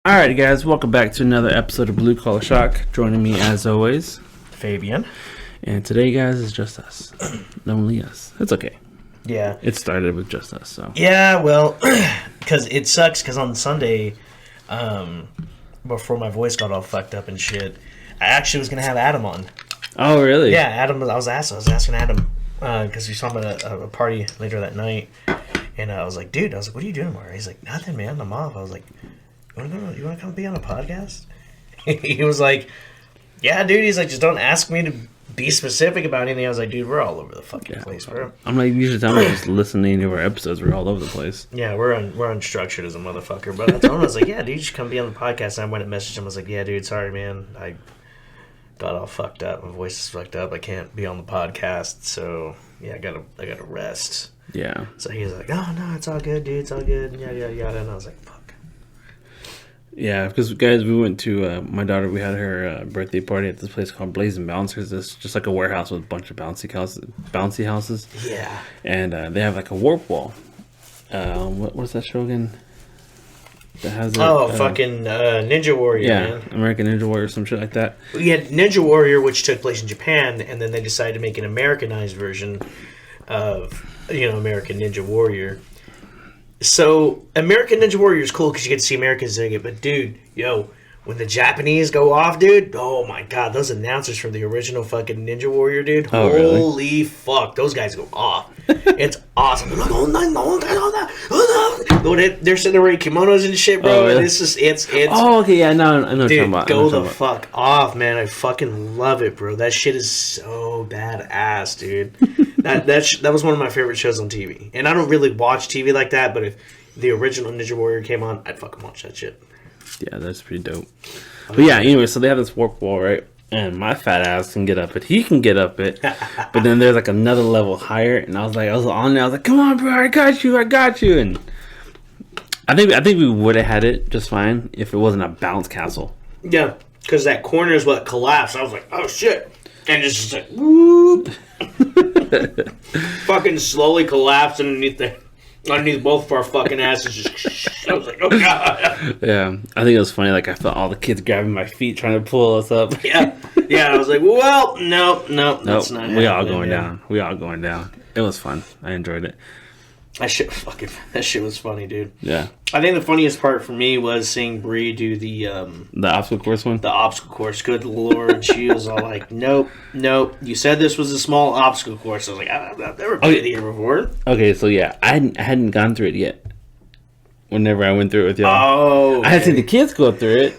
Alright guys, welcome back to another episode of Blue Collar Shock. Joining me as always, Fabian. And today guys is just us. Only us. It's okay. Yeah. It started with just us, so. Yeah, well, because it sucks because on Sunday, before my voice got all fucked up and shit, I actually was going to have Adam on. Oh, really? Yeah, Adam, I was asking Adam, because we saw him at a party later that night, and I was like, dude, what are you doing tomorrow? He's like, nothing, man, I'm off. I was like, you want to come be on a podcast? He was like, yeah, dude. He's like, just don't ask me to be specific about anything. I was like, dude, we're all over the fucking place, bro. I'm like, you should tell me just listening to our episodes. We're all over the place. Yeah, we're unstructured as a motherfucker. But I told him, I was like, yeah, dude, you should come be on the podcast. And I went and messaged him. I was like, yeah, dude, sorry, man. I got all fucked up. My voice is fucked up. I can't be on the podcast. So, yeah, I gotta rest. Yeah. So he was like, oh, no, it's all good, dude. It's all good. Yada, yada, yada. And I was like, fuck. Yeah, because guys, we went to my daughter. We had her birthday party at this place called Blazing Bouncers. It's just like a warehouse with a bunch of bouncy houses. Yeah. And they have like a warp wall. What's that show again? That has fucking Ninja Warrior. Yeah, man. American Ninja Warrior, some shit like that. We had Ninja Warrior, which took place in Japan, and then they decided to make an Americanized version of American Ninja Warrior. So, American Ninja Warrior is cool because you get to see Americans doing it. But, dude, when the Japanese go off, dude, oh my god, those announcers from the original fucking Ninja Warrior, dude. Oh, holy really? fuck, those guys go off. It's awesome. They're like, they're sitting there wearing kimonos and shit, bro. Oh, really? And it's. Oh, okay, yeah, I know what you're talking about. Go the fuck off, man. I fucking love it, bro. That shit is so badass, dude. That was one of my favorite shows on TV. And I don't really watch TV like that, but if the original Ninja Warrior came on, I'd fucking watch that shit. Yeah, that's pretty dope. But yeah, anyway, so they have this warp wall, right? And my fat ass can get up it. He can get up it. But then there's like another level higher. And I was on there. I was like, come on, bro. I got you. And I think we would have had it just fine if it wasn't a bounce castle. Yeah, because that corner is what collapsed. I was like, oh shit. And just like, whoop. Fucking slowly collapsed underneath both of our fucking asses. Just, I was like, oh god. Yeah, I think it was funny. Like I felt all the kids grabbing my feet trying to pull us up. Yeah. I was like, well, no, that's not. We all going down. It was fun. I enjoyed it. That shit was funny, dude. Yeah. I think the funniest part for me was seeing Bree do the obstacle course one. The obstacle course. Good lord, she was all like, "Nope. You said this was a small obstacle course." I was like, "I've never been here before." Okay, so yeah, I hadn't gone through it yet. Whenever I went through it with y'all, okay. I had seen the kids go through it,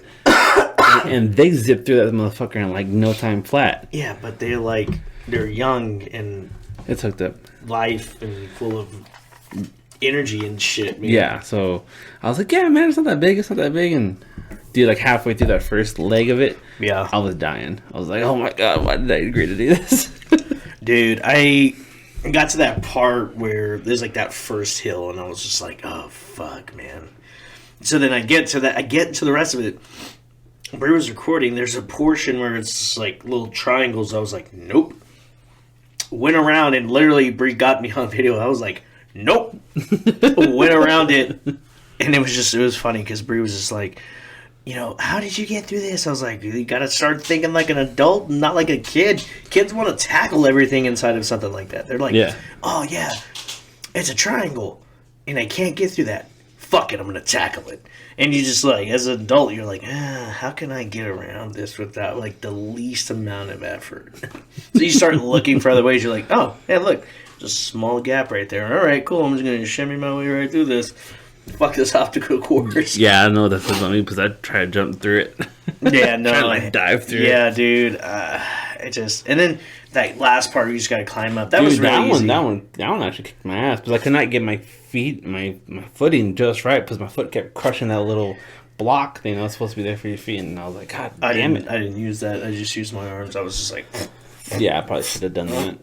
and they zipped through that motherfucker in like no time flat. Yeah, but they're young and it's hooked up, life and full of energy and shit, man. Yeah, so I was like, yeah, man, it's not that big, and dude, like halfway through that first leg of it, yeah, I was dying. I was like, oh my god, why did I agree to do this? Dude, I got to that part where there's like that first hill, and I was just like, oh fuck, man. So then I get to the rest of it. Brie was recording, there's a portion where it's just like little triangles. I was like, nope. Went around, and literally Brie got me on video. I was like, nope. Went around it, and it was funny because Bree was just like, how did you get through this? I was like, you gotta start thinking like an adult, not like a kid. Kids want to tackle everything inside of something like that. They're like, oh yeah, it's a triangle, and I can't get through that. Fuck it, I'm gonna tackle it. And you just like, as an adult, you're like, how can I get around this without like the least amount of effort? So you start looking for other ways. You're like, oh, hey, look. Just a small gap right there. All right, cool. I'm just going to shimmy my way right through this. Fuck this obstacle course. Yeah, I know that's on me because I tried to jump through it. Yeah, no. Try to dive through it. Yeah, dude. And then that last part, you just got to climb up. That was really easy. That one actually kicked my ass because I could not get my feet, my footing just right because my foot kept crushing that little block thing that was supposed to be there for your feet. And I was like, God damn it. I didn't use that. I just used my arms. I was just like... Yeah, I probably should have done that.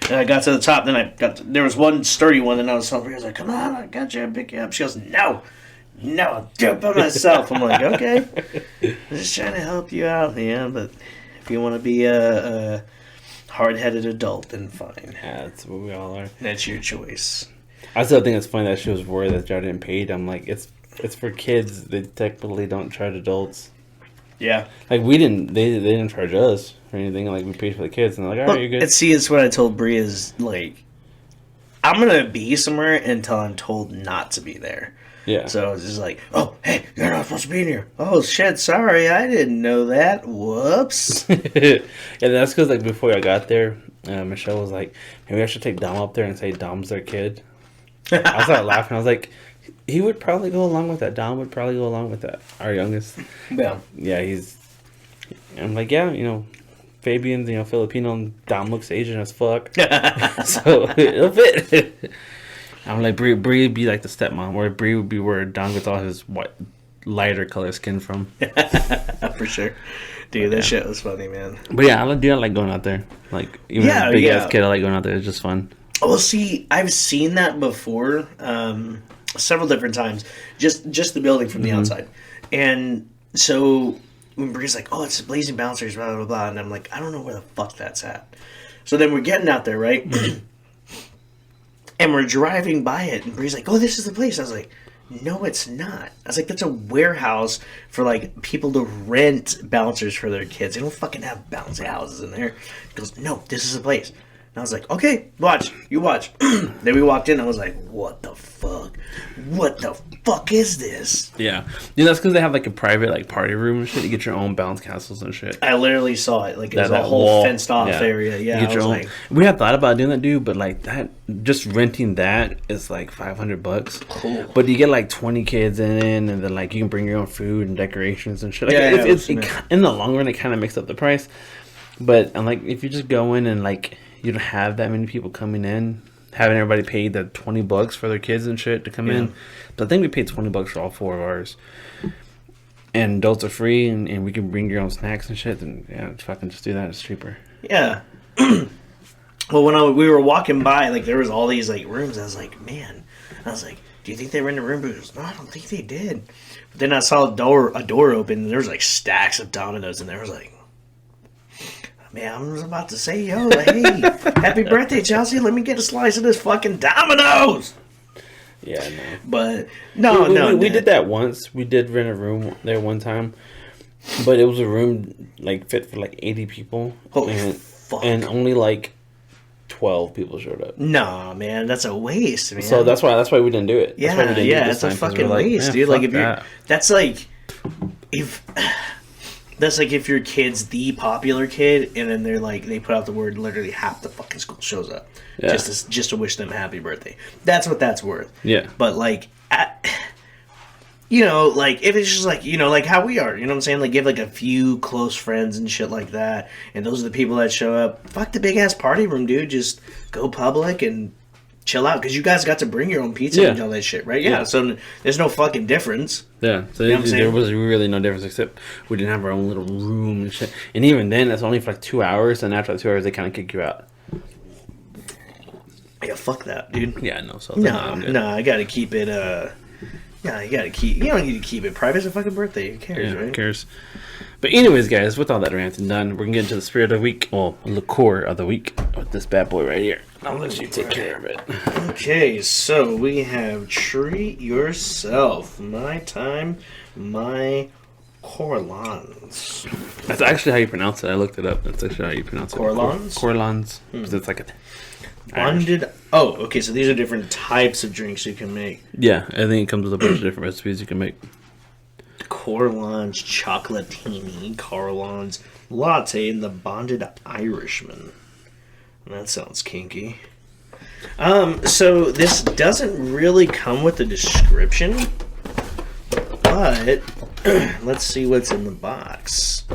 And I got to the top, then there was one sturdy one, and I was telling her, I was like, come on, I got you, I'll pick you up. She goes, no, I'll do it by myself. I'm like, okay, I'm just trying to help you out, man, but if you want to be a hard-headed adult, then fine. Yeah, that's what we all are. That's your choice. I still think it's funny that she was worried that y'all didn't pay. I'm like, it's It's for kids. They technically don't charge adults. Yeah. Like we didn't. They didn't charge us or anything. Like we paid for the kids, and they're like, all right, you're good. And see, it's what I told Bree is like, I'm gonna be somewhere until I'm told not to be there. Yeah. So it's just like, oh, hey, you're not supposed to be in here. Oh shit, sorry, I didn't know that. Whoops. Yeah, that's because like before I got there, Michelle was like, maybe I should take Dom up there and say Dom's their kid. I started laughing. I was like, he would probably go along with that. Dom would probably go along with that. Our youngest. Yeah. Yeah, I'm like, yeah, Fabian's, Filipino, and Dom looks Asian as fuck. So it'll fit. I'm like, Bree would be like the stepmom, or Bree would be where Dom gets all his white, lighter color skin from. For sure. Dude, that shit was funny, man. But yeah, I like going out there. Like, even as a big ass kid, I like going out there. It's just fun. Well, see, I've seen that before, several different times. Just the building from the outside. And so when Bree's like, oh, it's the Blazing Bouncers, blah, blah, blah. And I'm like, I don't know where the fuck that's at. So then we're getting out there, right? And we're driving by it. And Bree's like, oh, this is the place. I was like, no, it's not. I was like, that's a warehouse for, like, people to rent bouncers for their kids. They don't fucking have bouncy houses in there. He goes, no, this is the place. And I was like, okay, you watch. Then we walked in, and I was like, what the fuck? What the fuck is this? Yeah. That's because they have, like, a private, like, party room and shit. You get your own bounce castles and shit. I literally saw it. Like, it was a whole fenced-off area. Yeah, you get your own. We had thought about doing that, dude, but, like, that, just renting that is, like, $500. Cool. But you get, like, 20 kids in, and then, like, you can bring your own food and decorations and shit. Like, in the long run, it kind of makes up the price. But, I'm like, if you just go in and, like, you don't have that many people coming in, having everybody pay the $20 for their kids and shit to come in. But I think we paid $20 for all 4 of ours. And adults are free, and we can bring your own snacks and shit. And yeah, fucking just do that. It's cheaper. Yeah. Well, when we were walking by, like, there was all these, like, rooms. I was like, man. I was like, do you think they rented a room? But he goes, no, I don't think they did. But then I saw a door open, and there was, like, stacks of dominoes, and there was like, man, I was about to say, yo, hey, happy birthday, Chelsea. Let me get a slice of this fucking Domino's. Yeah, no. But, we did that once. We did rent a room there one time. But it was a room, like, fit for, like, 80 people. Holy fuck. And only, like, 12 people showed up. Nah, man, that's a waste, man. So that's why we didn't do it. Yeah, it's a fucking waste, dude. Like, if you're... That's like... That's like if your kid's the popular kid, and then they're like, they put out the word, literally half the fucking school shows up just to wish them happy birthday. That's what that's worth. Yeah. But like, like if it's just like, like how we are, you know what I'm saying? Like, give like a few close friends and shit like that, and those are the people that show up. Fuck the big ass party room, dude. Just go public and chill out, because you guys got to bring your own pizza and all that shit, right? Yeah. So there's no fucking difference. Yeah. So there was really no difference, except we didn't have our own little room and shit. And even then, that's only for like 2 hours, and after the 2 hours, they kind of kick you out. Yeah, fuck that, dude. Yeah, no. So no, I gotta keep it. Yeah, you don't need to keep it private. It's a fucking birthday. Who cares, right? Who cares? But anyways, guys, with all that ranting done, we're gonna get into the spirit of the week, liqueur of the week, with this bad boy right here. I'll let you take care of it. Okay, so we have Treat Yourself. My time, my Carolans. That's actually how you pronounce it. I looked it up. That's actually how you pronounce it. Carolans? Carolans. Because it's like a... Bonded... Oh, okay, so these are different types of drinks you can make. Yeah, I think it comes with a bunch of different recipes you can make. Carolans Chocolatini, Carolans Latte, and the Bonded Irishman. That sounds kinky. So this doesn't really come with a description, but let's see what's in the box.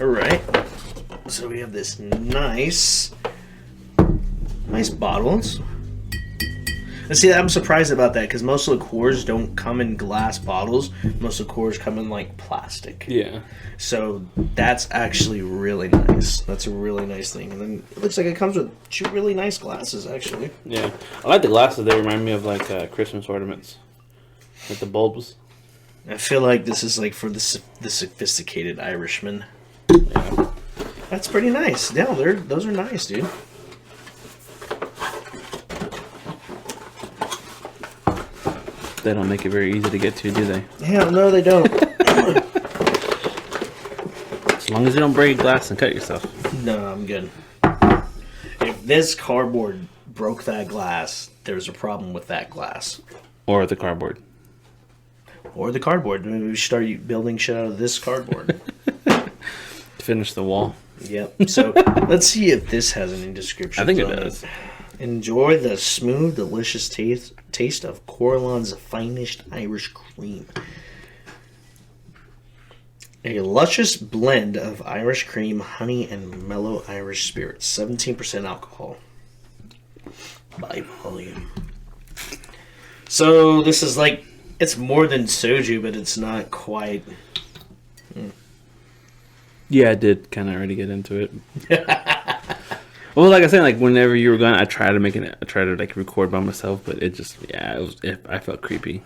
Alright. So we have this nice bottles. And see, I'm surprised about that, because most liqueurs don't come in glass bottles. Most liqueurs come in, like, plastic. Yeah. So that's actually really nice. That's a really nice thing. And then it looks like it comes with 2 really nice glasses, actually. Yeah. I like the glasses. They remind me of, like, Christmas ornaments. With the bulbs. I feel like this is, like, for the sophisticated Irishman. Yeah. That's pretty nice. Yeah, those are nice, dude. They don't make it very easy to get to, do they? Hell no, they don't. As long as you don't break glass and cut yourself. No, I'm good. If this cardboard broke that glass, there's a problem with that glass. Or the cardboard. Or the cardboard. Maybe we should start building shit out of this cardboard. Finish the wall. Yep. So let's see if this has any description. I think it does. Enjoy the smooth, delicious taste of Carolan's finest Irish cream. A luscious blend of Irish cream, honey, and mellow Irish spirits. 17% alcohol by volume. So this is like, it's more than soju, but it's not quite. Yeah, I did kind of already get into it. Well, like I said, like whenever you were gone, I tried to like record by myself, but it just, I felt creepy.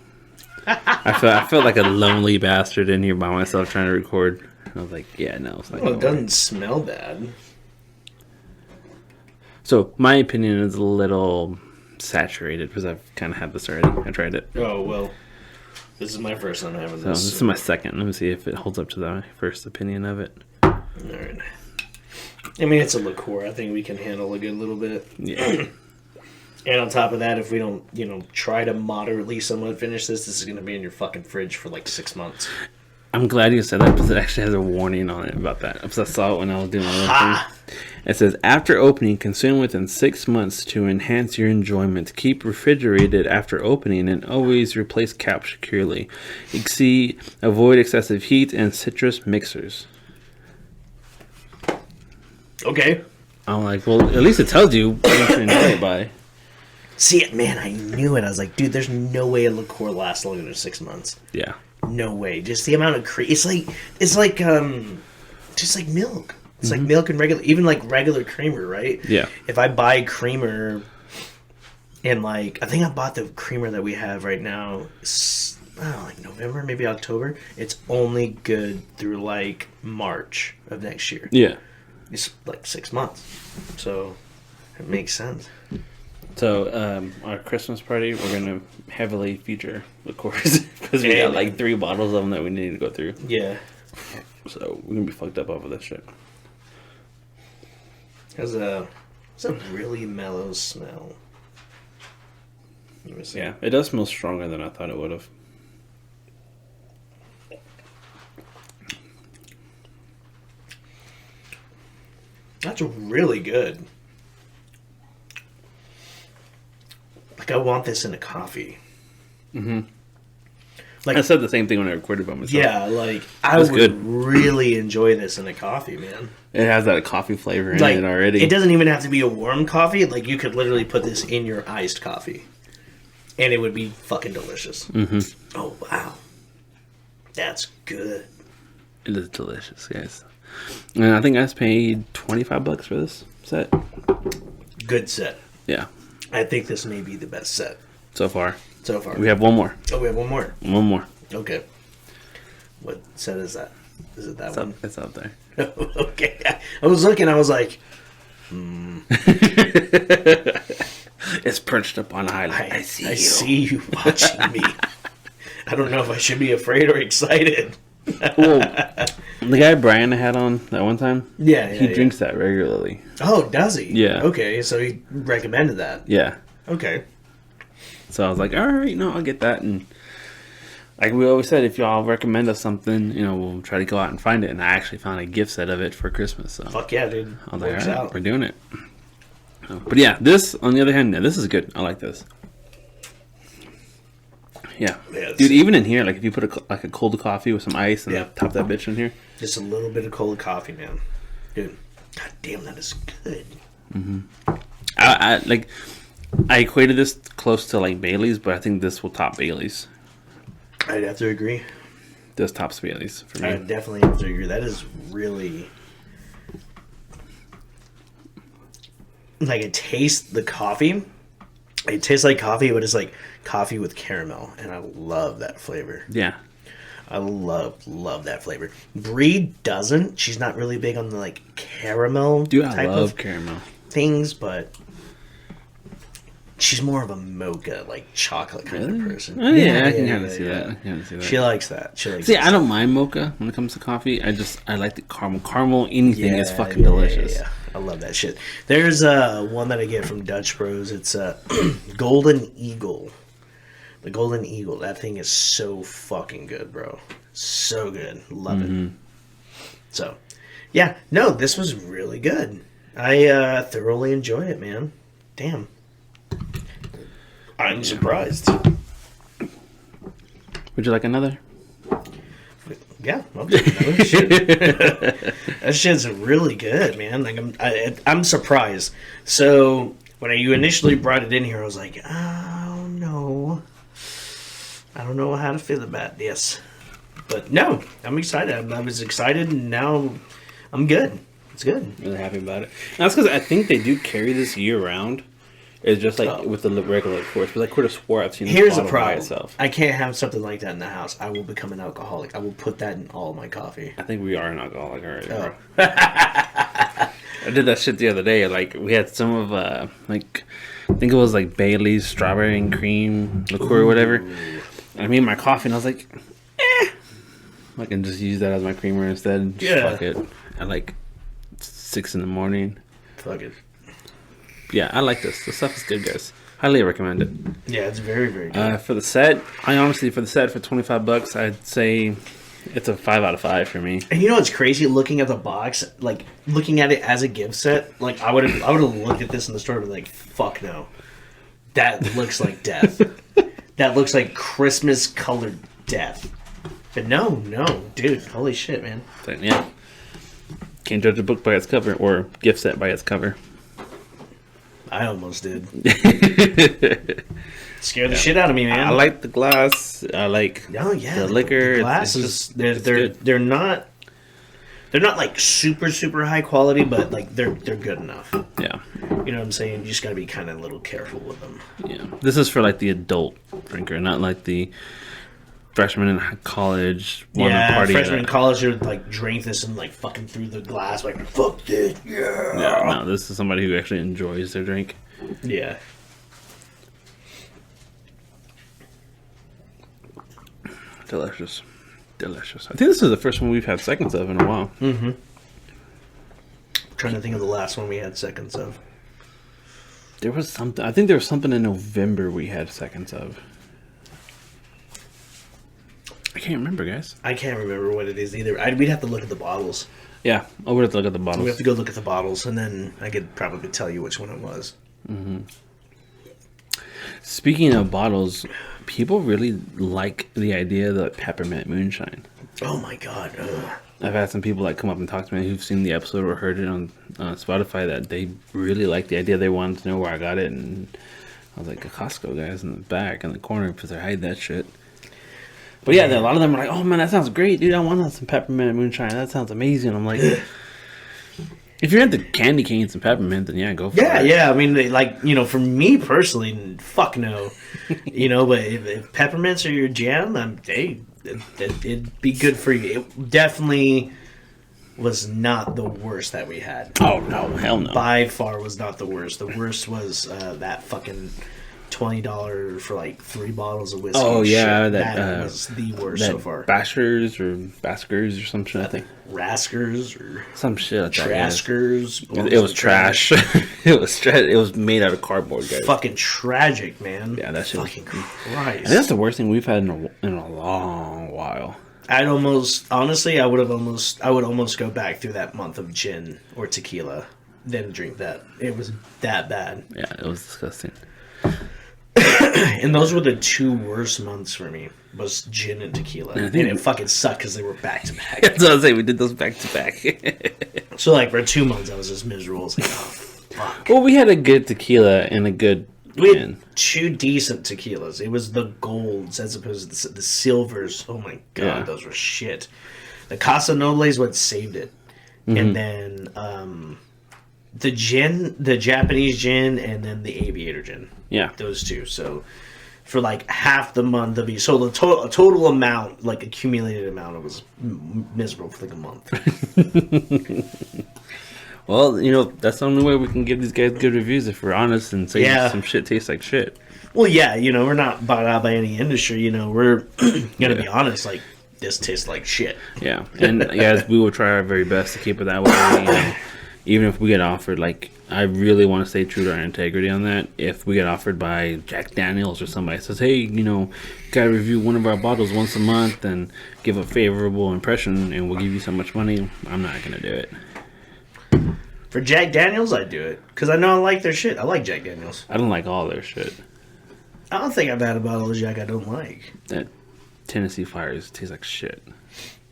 I felt like a lonely bastard in here by myself trying to record. I was like, yeah, no, it's not. Well, it doesn't smell bad. So my opinion is a little saturated because I've kind of had this already. I tried it. Oh well, this is my first time having So this. this is my second. Let me see if it holds up to my first opinion of it. All right. I mean, it's a liqueur. I think we can handle a good little bit. Yeah. And on top of that, if we don't, try to moderately somewhat finish this is going to be in your fucking fridge for like 6 months. I'm glad you said that because it actually has a warning on it about that. Because I saw it when I was doing my thing. It says, after opening, consume within 6 months to enhance your enjoyment. Keep refrigerated after opening and always replace cap securely. Avoid excessive heat and citrus mixers. Okay. I'm like, well, at least it tells you what to enjoy it by. See, man, I knew it. I was like, dude, there's no way a liqueur lasts longer than 6 months. Yeah. No way. Just the amount of cream. It's like just like milk. It's like milk and even like regular creamer, right? Yeah. If I buy creamer and I think I bought the creamer that we have right now, like November, maybe October. It's only good through like March of next year. Yeah. It's like 6 months. So it makes sense. So, our Christmas party, we're going to heavily feature liqueurs because we got like 3 bottles of them that we need to go through. Yeah. So, we're going to be fucked up off of this shit. It's a really mellow smell. Let me see. Yeah, it does smell stronger than I thought it would have. That's really good. Like, I want this in a coffee. Mm-hmm. Like, I said the same thing when I recorded by myself. Yeah, like, I would really enjoy this in a coffee, man. It has that coffee flavor in it already. It doesn't even have to be a warm coffee. Like, you could literally put this in your iced coffee. And it would be fucking delicious. Mm-hmm. Oh, wow. That's good. It is delicious, guys. And I think I paid $25 for this set. Good set. Yeah. I think this may be the best set. So far. We have one more. Oh, we have one more. One more. Okay. What set is that? Is it that one? It's up there. Okay. I was looking, I was like, It's perched up on a highlight. I see you watching me. I don't know if I should be afraid or excited. Well, the guy Brian had on that one time, he drinks that regularly. Oh, does he? Yeah. Okay, so he recommended that. Yeah. Okay. So I was like, all right, no, I'll get that. And like we always said, if y'all recommend us something, we'll try to go out and find it. And I actually found a gift set of it for Christmas. So fuck yeah, dude. I was like, all right, we're doing it. But yeah, this, on the other hand, this is good. I like this. Yeah. Dude, even in here, like if you put a cold coffee with some ice and top that bitch in here. Just a little bit of cold coffee, man. Dude, god damn, that is good. Mm-hmm. I equated this close to like Bailey's, but I think this will top Bailey's. I'd have to agree. This tops Bailey's for me. I definitely have to agree. That is really... Like, it tastes the coffee. It tastes like coffee, but it's like coffee with caramel, and I love that flavor. Yeah. I love that flavor. Brie doesn't. She's not really big on the, like, caramel Dude, I type love of caramel things, but she's more of a mocha, like chocolate kind of person. Oh, yeah, I can kind of see that. I can kind of see that. She likes that. See, I don't mind mocha when it comes to coffee. I like the caramel. Caramel, anything is fucking delicious. Yeah. I love that shit. There's one that I get from Dutch Bros. It's a Golden Eagle. The Golden Eagle. That thing is so fucking good, bro. So good. Love it. So, yeah. No, this was really good. I thoroughly enjoy it, man. Damn. I'm surprised. Would you like another? Yeah, I'll take another. Shit. That shit's really good, man. Like I'm surprised. So when you initially brought it in here, I was like, oh no, I don't know how to feel about this. But no, I'm excited. I was excited, and now I'm good. It's good. Really happy about it. And that's because I think they do carry this year round. It's just like with the regular course. But I could have swore I've seen this Here's the bottle by problem. itself. I can't have something like that in the house. I will become an alcoholic. I will put that in all my coffee. I think we are an alcoholic already, bro. I did that shit the other day. Like, we had some of, like, I think it was like Bailey's strawberry and cream liqueur or whatever. I made my coffee and I was like, I can just use that as my creamer instead. Just fuck it. At like 6 a.m. Fuck it. Yeah, I like this. The stuff is good, guys. Highly recommend it. Yeah, it's very, very good. For the set, for $25, I'd say it's a 5 out of 5 for me. And you know what's crazy? Looking at the box, like looking at it as a gift set, like I would have looked at this in the store and been like, "Fuck no, that looks like death. That looks like Christmas colored death." But no, dude, holy shit, man. But yeah, can't judge a book by its cover or gift set by its cover. I almost did. Scared the shit out of me, man. I like the glass. I like the liquor. The glasses, they're not like super high quality, but like they're good enough. Yeah. You know what I'm saying? You just gotta be kind of a little careful with them. Yeah. This is for like the adult drinker, not like the freshman in college. Freshman in college who like drank this and like fucking threw the glass like, fuck this, yeah. No, this is somebody who actually enjoys their drink. Yeah. Delicious. I think this is the first one we've had seconds of in a while. Mm-hmm. I'm trying to think of the last one we had seconds of. There was something. I think there was something in November we had seconds of. I can't remember, guys. I can't remember what it is either. We'd have to look at the bottles. Yeah, I would have to look at the bottles. We have to go look at the bottles, and then I could probably tell you which one it was. Mm-hmm. Speaking of bottles, people really like the idea of the peppermint moonshine. Oh my god! Ugh. I've had some people that come up and talk to me who've seen the episode or heard it on Spotify that they really like the idea. They wanted to know where I got it, and I was like, a Costco guys in the back in the corner because they hide that shit. But yeah, a lot of them are like, "Oh man, that sounds great, dude! I want some peppermint moonshine. That sounds amazing." I'm like, if you're into candy canes and peppermint, then yeah, go for it. Yeah. I mean, like, you know, for me personally, fuck no. You know, but if peppermints are your jam, it'd be good for you. It definitely was not the worst that we had. Oh no, hell no! By far was not the worst. The worst was that fucking $20 for like 3 bottles of whiskey. Oh yeah, that was the worst so far. Baskers or some shit. I think Raskers or some shit. Traskers. It was trash. It was trash. It was made out of cardboard, guys. Fucking tragic, man. Yeah, that shit. Fucking Christ. And that's the worst thing we've had in a long while. I would almost go back through that month of gin or tequila, then drink that. It was that bad. Yeah, it was disgusting. And those were the 2 worst months for me, was gin and tequila. And it fucking sucked because they were back to back. That's what I was saying. We did those back to back. So like for 2 months I was just miserable. I was like, oh fuck. Well, we had a good tequila and a good gin. 2 decent tequilas. It was the golds as opposed to the silvers. Oh my god, Those were shit. The Casa Noble is what saved it. Mm-hmm. And then the gin, the Japanese gin, and then the Aviator gin. Yeah. Those 2. So for like half the month of each. So the total amount, like accumulated amount, it was miserable for like a month. Well, you know, that's the only way we can give these guys good reviews if we're honest and say Yeah. some shit tastes like shit. Well, yeah, you know, we're not bought out by any industry. You know, we're gonna be honest. Like, this tastes like shit. Yeah, and guys, we will try our very best to keep it that way. You know, even if we get offered, like, I really want to stay true to our integrity on that. If we get offered by Jack Daniels or somebody says, hey, you know, gotta review one of our bottles once a month and give a favorable impression and we'll give you so much money, I'm not gonna do it. For Jack Daniels, I'd do it because I know I like their shit. I like Jack Daniels. I don't like all their shit. I don't think I've had a bottle of Jack I don't like. That Tennessee Fires tastes like shit.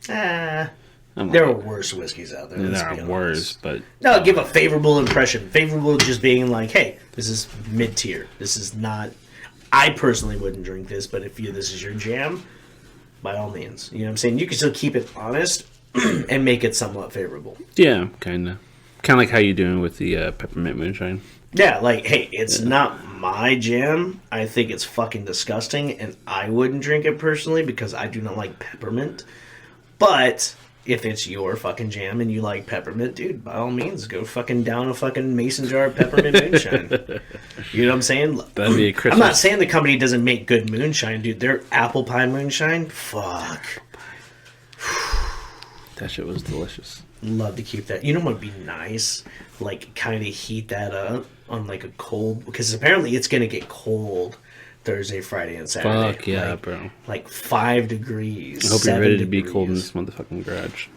There I'm are like, worse whiskeys out there. there let's be are honest. worse, but No, give a favorable impression. Favorable just being like, hey, this is mid-tier. This is not... I personally wouldn't drink this, but if this is your jam, by all means. You know what I'm saying? You can still keep it honest and make it somewhat favorable. yeah, kind of like how you doing with the peppermint moonshine. Yeah, like, hey, it's not my jam. I think it's fucking disgusting, and I wouldn't drink it personally because I do not like peppermint. But if it's your fucking jam and you like peppermint, dude, by all means, go fucking down a fucking mason jar of peppermint moonshine. You know what I'm saying? That'd be a Christmas. I'm not saying the company doesn't make good moonshine, dude. Their apple pie moonshine, fuck. That shit was delicious. Love to keep that. You know what would be nice? Like, kind of heat that up on, like, a cold... Because apparently it's going to get cold Thursday, Friday, and Saturday. Fuck yeah, like, bro. Like 5 degrees. I hope you're 7 ready to be degrees. cold in this motherfucking garage.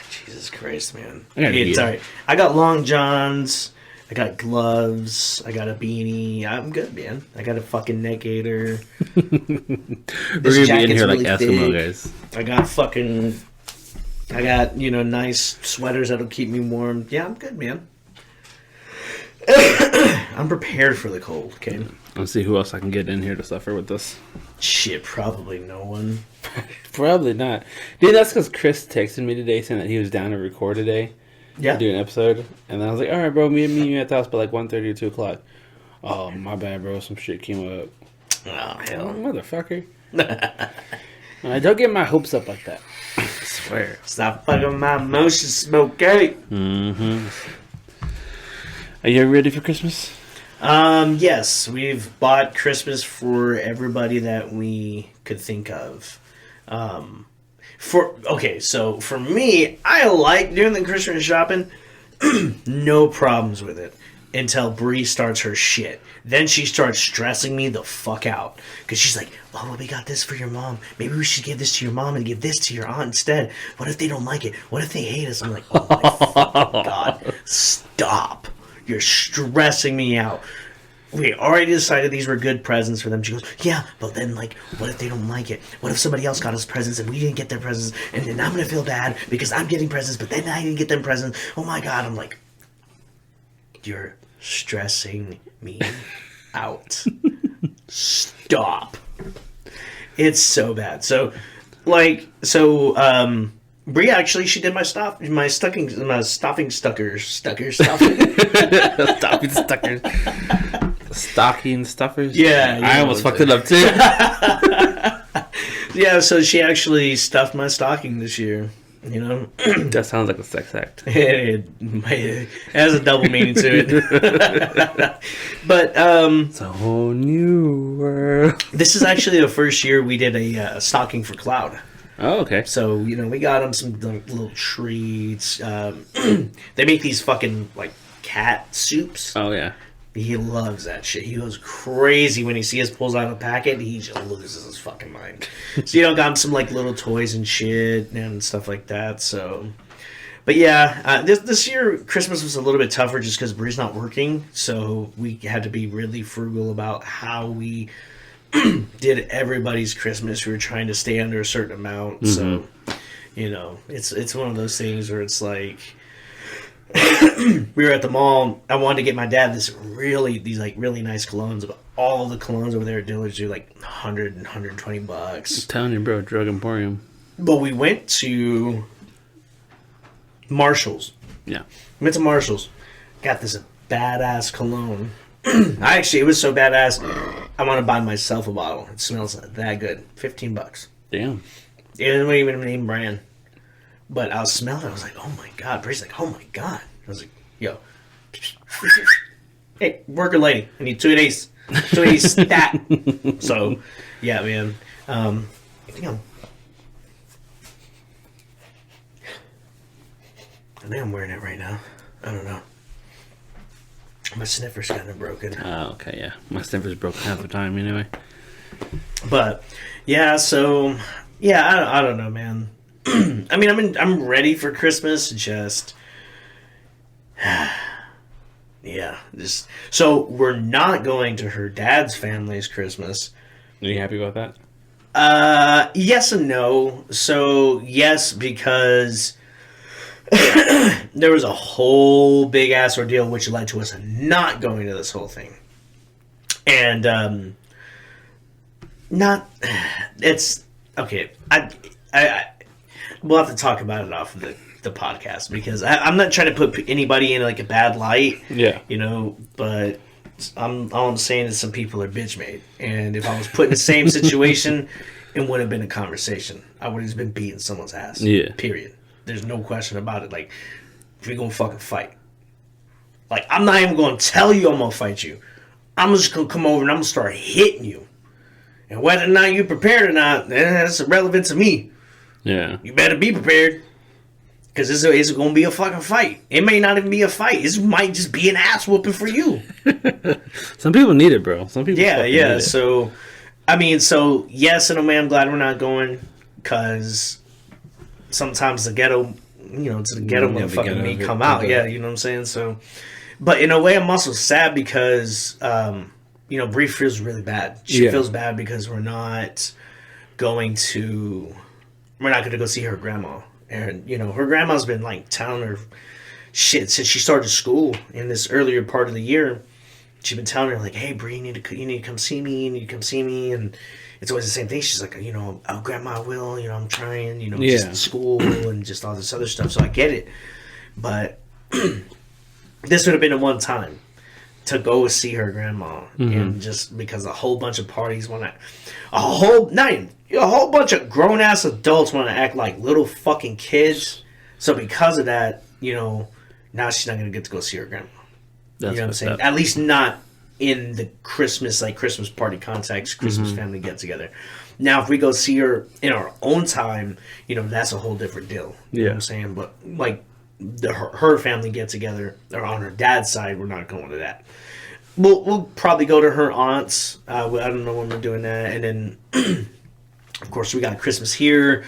Jesus Christ, man. I gotta It's eat. alright. I got long johns. I got gloves. I got a beanie. I'm good, man. I got a fucking neck gaiter. We're gonna be in jacket's here like really Eskimo thick. guys. I got fucking... I got, you know, nice sweaters that'll keep me warm. Yeah, I'm good, man. I'm prepared for the cold, okay? Let's see who else I can get in here to suffer with this. Shit, probably no one. Probably not. Dude, that's because Chris texted me today saying that he was down to record today. Yeah. To do an episode. And then I was like, alright, bro, meet you at the house by like 1:30 or 2 o'clock. Oh, my bad, bro. Some shit came up. Oh, Oh, hell. motherfucker. Don't get my hopes up like that. I swear. Stop fucking my emotions, Smokey. Mm-hmm. Are you ready for Christmas? Yes, we've bought Christmas for everybody that we could think of. So for me, I like doing the Christmas shopping. No problems with it until Bree starts her shit. Then she starts stressing me the fuck out because she's like, "Oh, well, we got this for your mom. Maybe we should give this to your mom and give this to your aunt instead. What if they don't like it? What if they hate us?" I'm like, "Oh my fucking god, stop! You're stressing me out." We already decided these were good presents for them. She goes, yeah, but then, like, what if they don't like it? What if somebody else got us presents and we didn't get their presents? And then I'm going to feel bad because I'm getting presents, but then I didn't get them presents. Oh, my God. I'm like, you're stressing me out. Stop. It's so bad. Brie actually, she did my stuffing stuffers. Stocking stuffers? Yeah, I almost fucked it up too. Yeah, so she actually stuffed my stocking this year. You know, That sounds like a sex act. it has a double meaning to it. But It's a whole new world. this is actually the first year we did a stocking for Cloud. Oh, okay. So, you know, we got him some little treats. They make these fucking, like, cat soups. Oh, yeah. He loves that shit. He goes crazy when he sees us pulls out a packet. He just loses his fucking mind. So, you know, got him some, like, little toys and shit and stuff like that. So, but yeah, this year Christmas was a little bit tougher just because Bree's not working. So we had to be really frugal about how we did everybody's Christmas. We were trying to stay under a certain amount. So, you know, it's one of those things where it's like, we were at the mall. I wanted to get my dad these really nice colognes, but all the colognes over there at Dillard's do like 100 and 120 bucks. I'm telling you, bro, drug emporium. But we went to Marshall's. Yeah. Went to Marshall's. Got this badass cologne. It was so badass, I want to buy myself a bottle. It smells that good. $15. Damn. It wasn't even a name brand. But I was smelling it. I was like, oh my God. Bree's like, oh my God. I was like, yo. Hey, worker lady, I need 2 days. 2 days stat. So, yeah, man. I think I'm wearing it right now. I don't know. My sniffer's kind of broken. Oh, okay, yeah. My sniffer's broken half the time anyway. But, yeah, so, yeah, I don't know, man. I mean, I'm ready for Christmas, just... yeah, just... So, we're not going to her dad's family's Christmas. Are you happy about that? Yes and no. So, yes, because... there was a whole big ass ordeal which led to us not going to this whole thing. And it's okay. We'll have to talk about it off of the podcast because I'm not trying to put anybody in like a bad light. Yeah. But all I'm saying is some people are bitch made, and if I was put in the same situation, it would have been a conversation. I would have been beating someone's ass. Yeah. Period. There's no question about it. Like, we're gonna fucking fight. Like, I'm not even gonna tell you I'm gonna fight you. I'm just gonna come over and I'm gonna start hitting you. And whether or not you're prepared or not, that's irrelevant to me. Yeah. You better be prepared. Because it's gonna be a fucking fight. It may not even be a fight. It might just be an ass whooping for you. Some people need it, bro. Some people Yeah. need it. So, yes, in a way, I'm glad we're not going. Because sometimes the ghetto, it's the ghetto motherfucking me come out. Okay. Yeah, you know what I'm saying? So, but in a way, I'm also sad because, Bree feels really bad. She feels bad because we're not going to go see her grandma. And, her grandma's been, like, telling her shit since she started school in this earlier part of the year. She's been telling her, like, hey, Bree, you need to come see me. You need to come see me. And it's always the same thing. She's like, oh, Grandma, I will. I'm trying, just school and just all this other stuff. So I get it. But this would have been the one time to go see her grandma. Mm-hmm. And just because a whole bunch of parties want to... A whole bunch of grown-ass adults want to act like little fucking kids. So because of that, now she's not going to get to go see her grandma. You know what I'm saying? At least not in the Christmas party context, Christmas family get together. Now, if we go see her in our own time, that's a whole different deal. You know what I'm saying? But, like, her family get together, or on her dad's side, we're not going to that. We'll probably go to her aunt's. I don't know when we're doing that. And then, of course, we got Christmas here.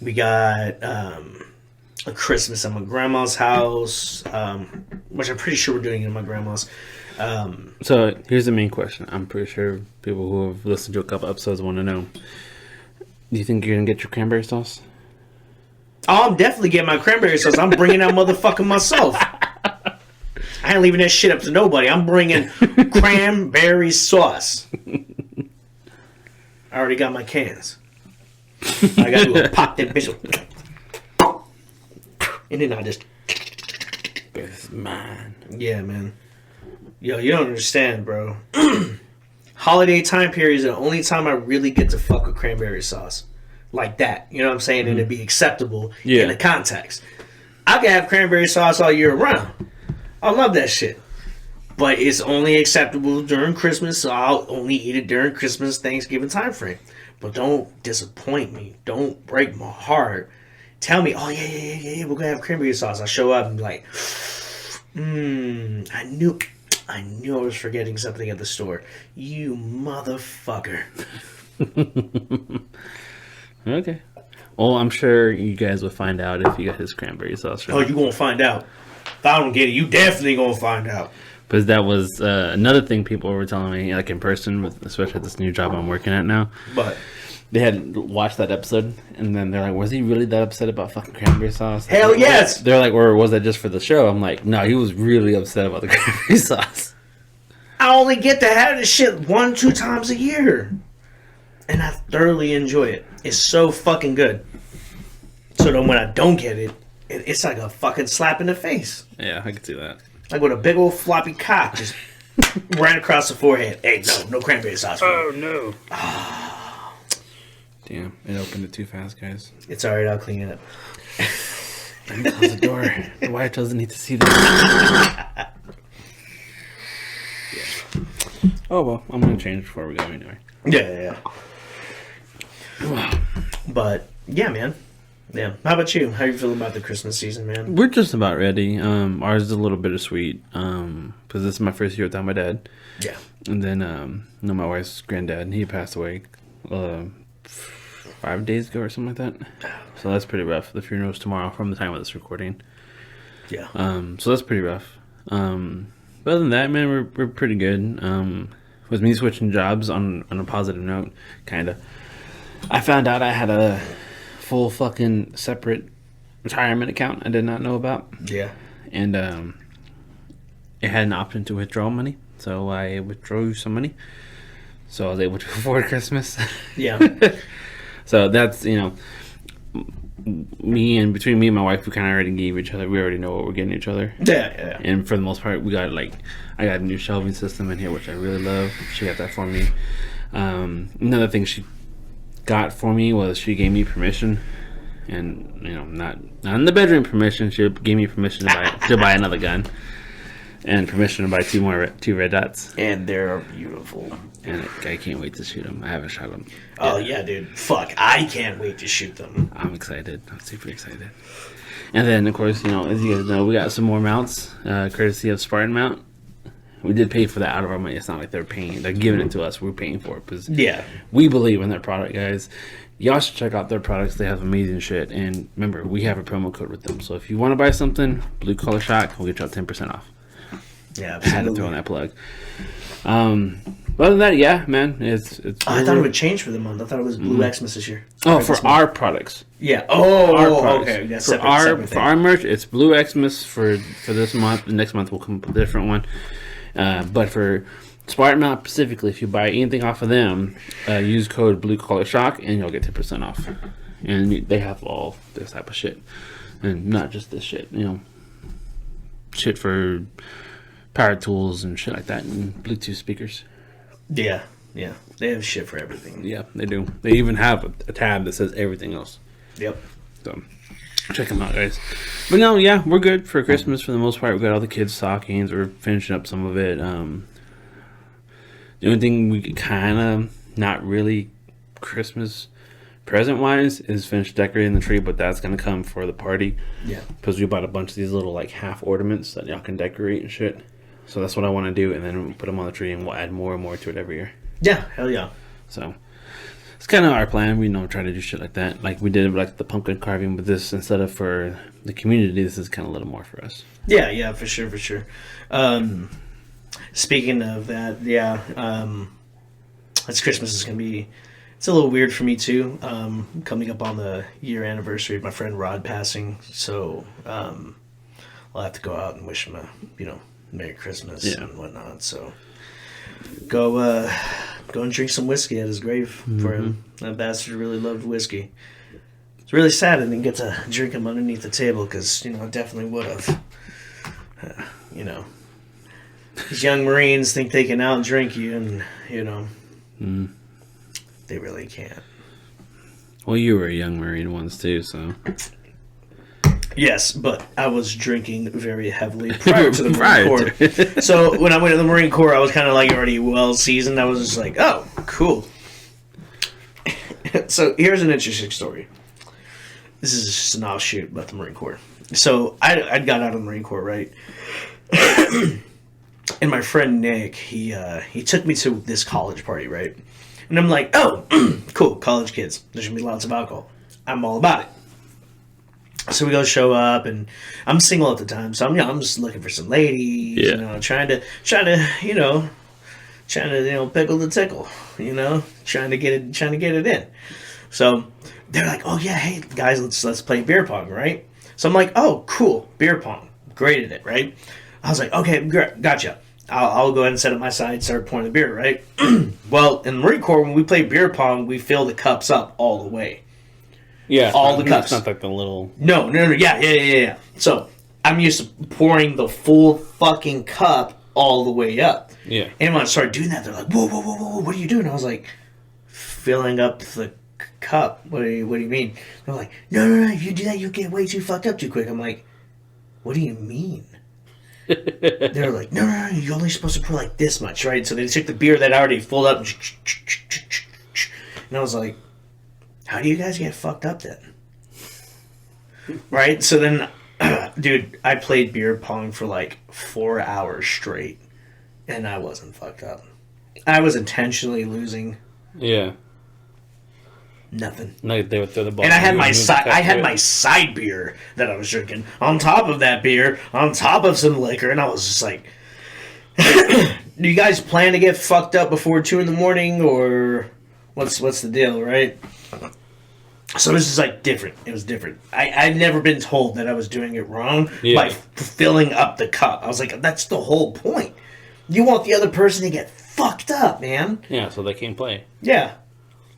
We got a Christmas at my grandma's house, which I'm pretty sure we're doing it at my grandma's. So here's the main question. I'm pretty sure people who have listened to a couple episodes want to know. Do you think you're going to get your cranberry sauce? Oh, I'm definitely getting my cranberry sauce. I'm bringing that motherfucker myself. I ain't leaving that shit up to nobody. I'm bringing cranberry sauce. I already got my cans. I got to pop that bitch. And then I just... It's mine. Yeah, man. Yo, you don't understand, bro. Holiday time period is the only time I really get to fuck with cranberry sauce. Like that. You know what I'm saying? And it'd be acceptable in the context. I can have cranberry sauce all year round. I love that shit. But it's only acceptable during Christmas, so I'll only eat it during Christmas, Thanksgiving time frame. But don't disappoint me. Don't break my heart. Tell me, oh, yeah, we're going to have cranberry sauce. I'll show up and be like, I knew I was forgetting something at the store. You motherfucker. Okay. Well, I'm sure you guys will find out if you got his cranberry sauce. Right? Oh, you going to find out. If I don't get it, you definitely going to find out. Because that was another thing people were telling me, like in person, especially at this new job I'm working at now. But they had watched that episode, and then they're like, was he really that upset about fucking cranberry sauce? Hell yes! They're like, or was that just for the show? I'm like, no, he was really upset about the cranberry sauce. I only get to have this shit 1-2 times a year. And I thoroughly enjoy it. It's so fucking good. So then when I don't get it, it's like a fucking slap in the face. Yeah, I can see that. Like with a big old floppy cock just right across the forehead. Hey, no cranberry sauce. Oh, no. Damn, it opened it too fast, guys. It's alright, I'll clean it up. Close the door. The wife doesn't need to see that. Oh, well, I'm going to change before we go anyway. Yeah. But, yeah, man. Yeah. How about you? How you feeling about the Christmas season, man? We're just about ready. Ours is a little bittersweet because this is my first year without my dad. Yeah. And then, my wife's granddad, he passed away 5 days ago or something like that. So that's pretty rough. The funeral's tomorrow from the time of this recording. Yeah. So that's pretty rough. But other than that, man, we're pretty good. With me switching jobs on a positive note, kind of. I found out I had a full fucking separate retirement account I did not know about. Yeah. And it had an option to withdraw money. So I withdrew some money. So I was able to afford Christmas. Yeah. So that's, between me and my wife, we kind of already gave each other. We already know what we're getting each other. Yeah. And for the most part, I got a new shelving system in here, which I really love. She got that for me. Another thing she got for me was she gave me permission, and not in the bedroom permission. She gave me permission to buy another gun, and permission to buy two red dots. And they're beautiful. And I can't wait to shoot them. I haven't shot them. Oh, yeah, dude. Fuck. I can't wait to shoot them. I'm excited. I'm super excited. And then, of course, as you guys know, we got some more mounts, courtesy of Spartan Mount. We did pay for that out of our money. It's not like they're giving it to us. We're paying for it because we believe in their product, guys. Y'all should check out their products. They have amazing shit. And remember, we have a promo code with them. So if you want to buy something, Blue Collar Shock, we'll get you out 10% off. Yeah, absolutely. I had to throw in that plug. But other than that, yeah, man, it's. I thought it would change for the month. I thought it was Blue Xmas this year. Oh, for our products. Yeah. Oh, our products. Okay. Yeah, for our merch, it's Blue Xmas for this month. The next month will come with a different one. But for Spartan Mount specifically, if you buy anything off of them, use code Blue Collar Shock and you'll get 10% off. And they have all this type of shit, and not just this shit. Shit for power tools and shit like that, and Bluetooth speakers. Yeah. They have shit for everything. Yeah, they do. They even have a tab that says everything else. Yep. So check them out, guys. But no, yeah, we're good for Christmas for the most part. We got all the kids' stockings. We're finishing up some of it. The only thing we kind of not really Christmas present wise is finish decorating the tree, but that's gonna come for the party. Yeah. Because we bought a bunch of these little half ornaments that y'all can decorate and shit. So that's what I want to do, and then we'll put them on the tree, and we'll add more and more to it every year. Yeah, hell yeah. So it's kind of our plan. We try to do shit like that. Like we did the pumpkin carving, but this, instead of for the community, this is kind of a little more for us. Yeah, for sure. Speaking of that, this Christmas is going to be, it's a little weird for me too. Coming up on the year anniversary of my friend Rod passing, so I'll have to go out and wish him a, Merry Christmas and whatnot. So go and drink some whiskey at his grave for him. That bastard really loved whiskey. It's really sad I didn't get to drink him underneath the table because, I definitely would have. These young Marines think they can out-drink you and, they really can't. Well, you were a young Marine once too, so... Yes, but I was drinking very heavily prior to the Marine Corps. So when I went to the Marine Corps, I was kind of already well seasoned. I was just like, oh, cool. So here's an interesting story. This is just an offshoot about the Marine Corps. So I got out of the Marine Corps, right? And my friend Nick, he took me to this college party, right? And I'm like, oh, cool, college kids. There's going to be lots of alcohol. I'm all about it. So we go show up, and I'm single at the time, so I'm just looking for some ladies, trying to pickle the tickle, trying to get it in. So they're like, oh yeah, hey guys, let's play beer pong, right? So I'm like, oh cool, beer pong, great at it, right? I was like, okay, gotcha. I'll go ahead and set up my side, start pouring the beer, right? Well, in the Marine Corps, when we play beer pong, we fill the cups up all the way. Yeah, all the cups. It's not like the little... No. Yeah. So, I'm used to pouring the full fucking cup all the way up. Yeah. And when I started doing that, they're like, whoa, what are you doing? I was like, filling up the cup. What do you mean? They're like, no, if you do that, you'll get way too fucked up too quick. I'm like, what do you mean? They're like, no, you're only supposed to pour like this much, right? So they took the beer that I already filled up, and I was like, how do you guys get fucked up then? Right? So then, dude, I played beer pong for like 4 hours straight, and I wasn't fucked up. I was intentionally losing. Yeah. Nothing. Like they would throw the ball. And I had my side beer that I was drinking on top of that beer, on top of some liquor, and I was just like, do you guys plan to get fucked up before 2 a.m, or what's the deal, right? So it was just like different. It was different. I'd never been told that I was doing it wrong by filling up the cup. I was like, that's the whole point. You want the other person to get fucked up, man. Yeah, so they can't play. Yeah.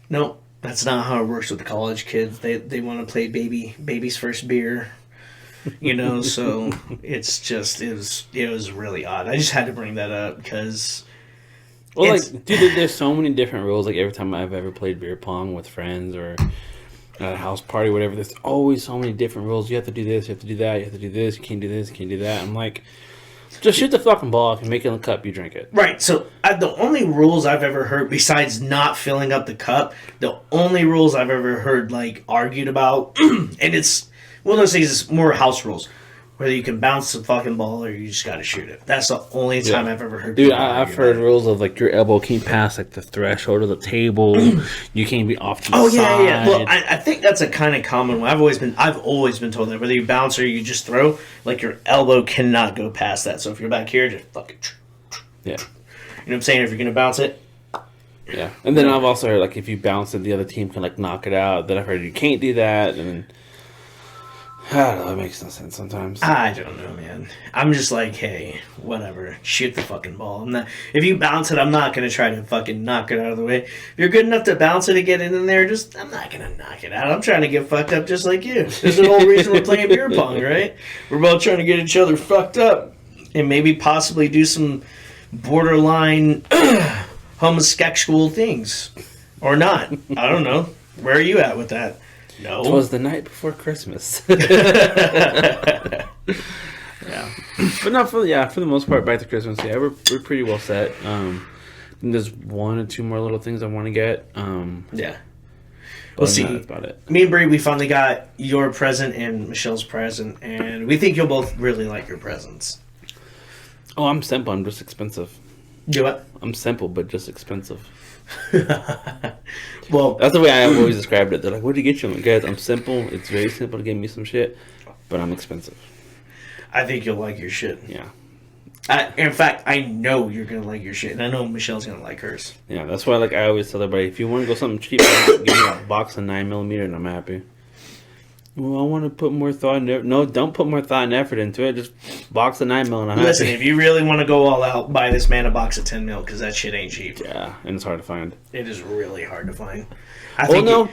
No, that's not how it works with the college kids. They want to play baby's first beer. You know, so it's just it was really odd. I just had to bring that up because dude, there's so many different rules. Like every time I've ever played beer pong with friends or at a house party, whatever, there's always so many different rules. You have to do this, you have to do that, you have to do this, you can't do this, you can't do that. I'm like, just shoot the fucking ball. If you make it in a cup, you drink it. Right. So the only rules I've ever heard, besides not filling up the cup, the only rules I've ever heard like argued about, and it's one of those things. It's more house rules, whether you can bounce the fucking ball or you just got to shoot it. That's the only time I've ever heard. Dude, I've heard rules of like your elbow can't pass like the threshold of the table. You can't be off to the side. Yeah. Well, I think that's a kind of common one. I've always been told that whether you bounce or you just throw, like your elbow cannot go past that. So if you're back here, just fucking yeah. You know what I'm saying? If you're gonna bounce it. Yeah, and then I've also heard like if you bounce it, the other team can like knock it out. Then I've heard you can't do that, and I don't know. It makes no sense sometimes. I don't know, man. I'm just like, hey, whatever. Shoot the fucking ball. If you bounce it, I'm not gonna try to fucking knock it out of the way. If you're good enough to bounce it and get it in there, I'm not gonna knock it out. I'm trying to get fucked up just like you. There's the whole reason we're playing beer pong, right? We're both trying to get each other fucked up and maybe possibly do some borderline homosexual things or not. I don't know. Where are you at with that? No. It was the night before Christmas. Yeah. But no, for the most part, back to Christmas. Yeah, we're pretty well set. There's 1 or 2 more little things I want to get. Yeah. We'll see. That's about it. Me and Bree, we finally got your present and Michelle's present, and we think you'll both really like your presents. Oh, I'm simple. I'm just expensive. You what? I'm simple, but just expensive. Well, that's the way I've always described it. They're like, "What did you get you?" I'm like, guys, I'm simple. It's very simple to get me some shit, but I'm expensive. I think you'll like your shit. Yeah. In fact, I know you're gonna like your shit, and I know Michelle's gonna like hers. Yeah, that's why I always tell everybody, if you want to go something cheap, give me a box of 9mm, and I'm happy. Well, I want to put more thought and effort. No, don't put more thought and effort into it. Just box of 9mm and I'm happy. Listen, if you really want to go all out, buy this man a box of 10mm because that shit ain't cheap. Yeah, and it's hard to find. It is really hard to find.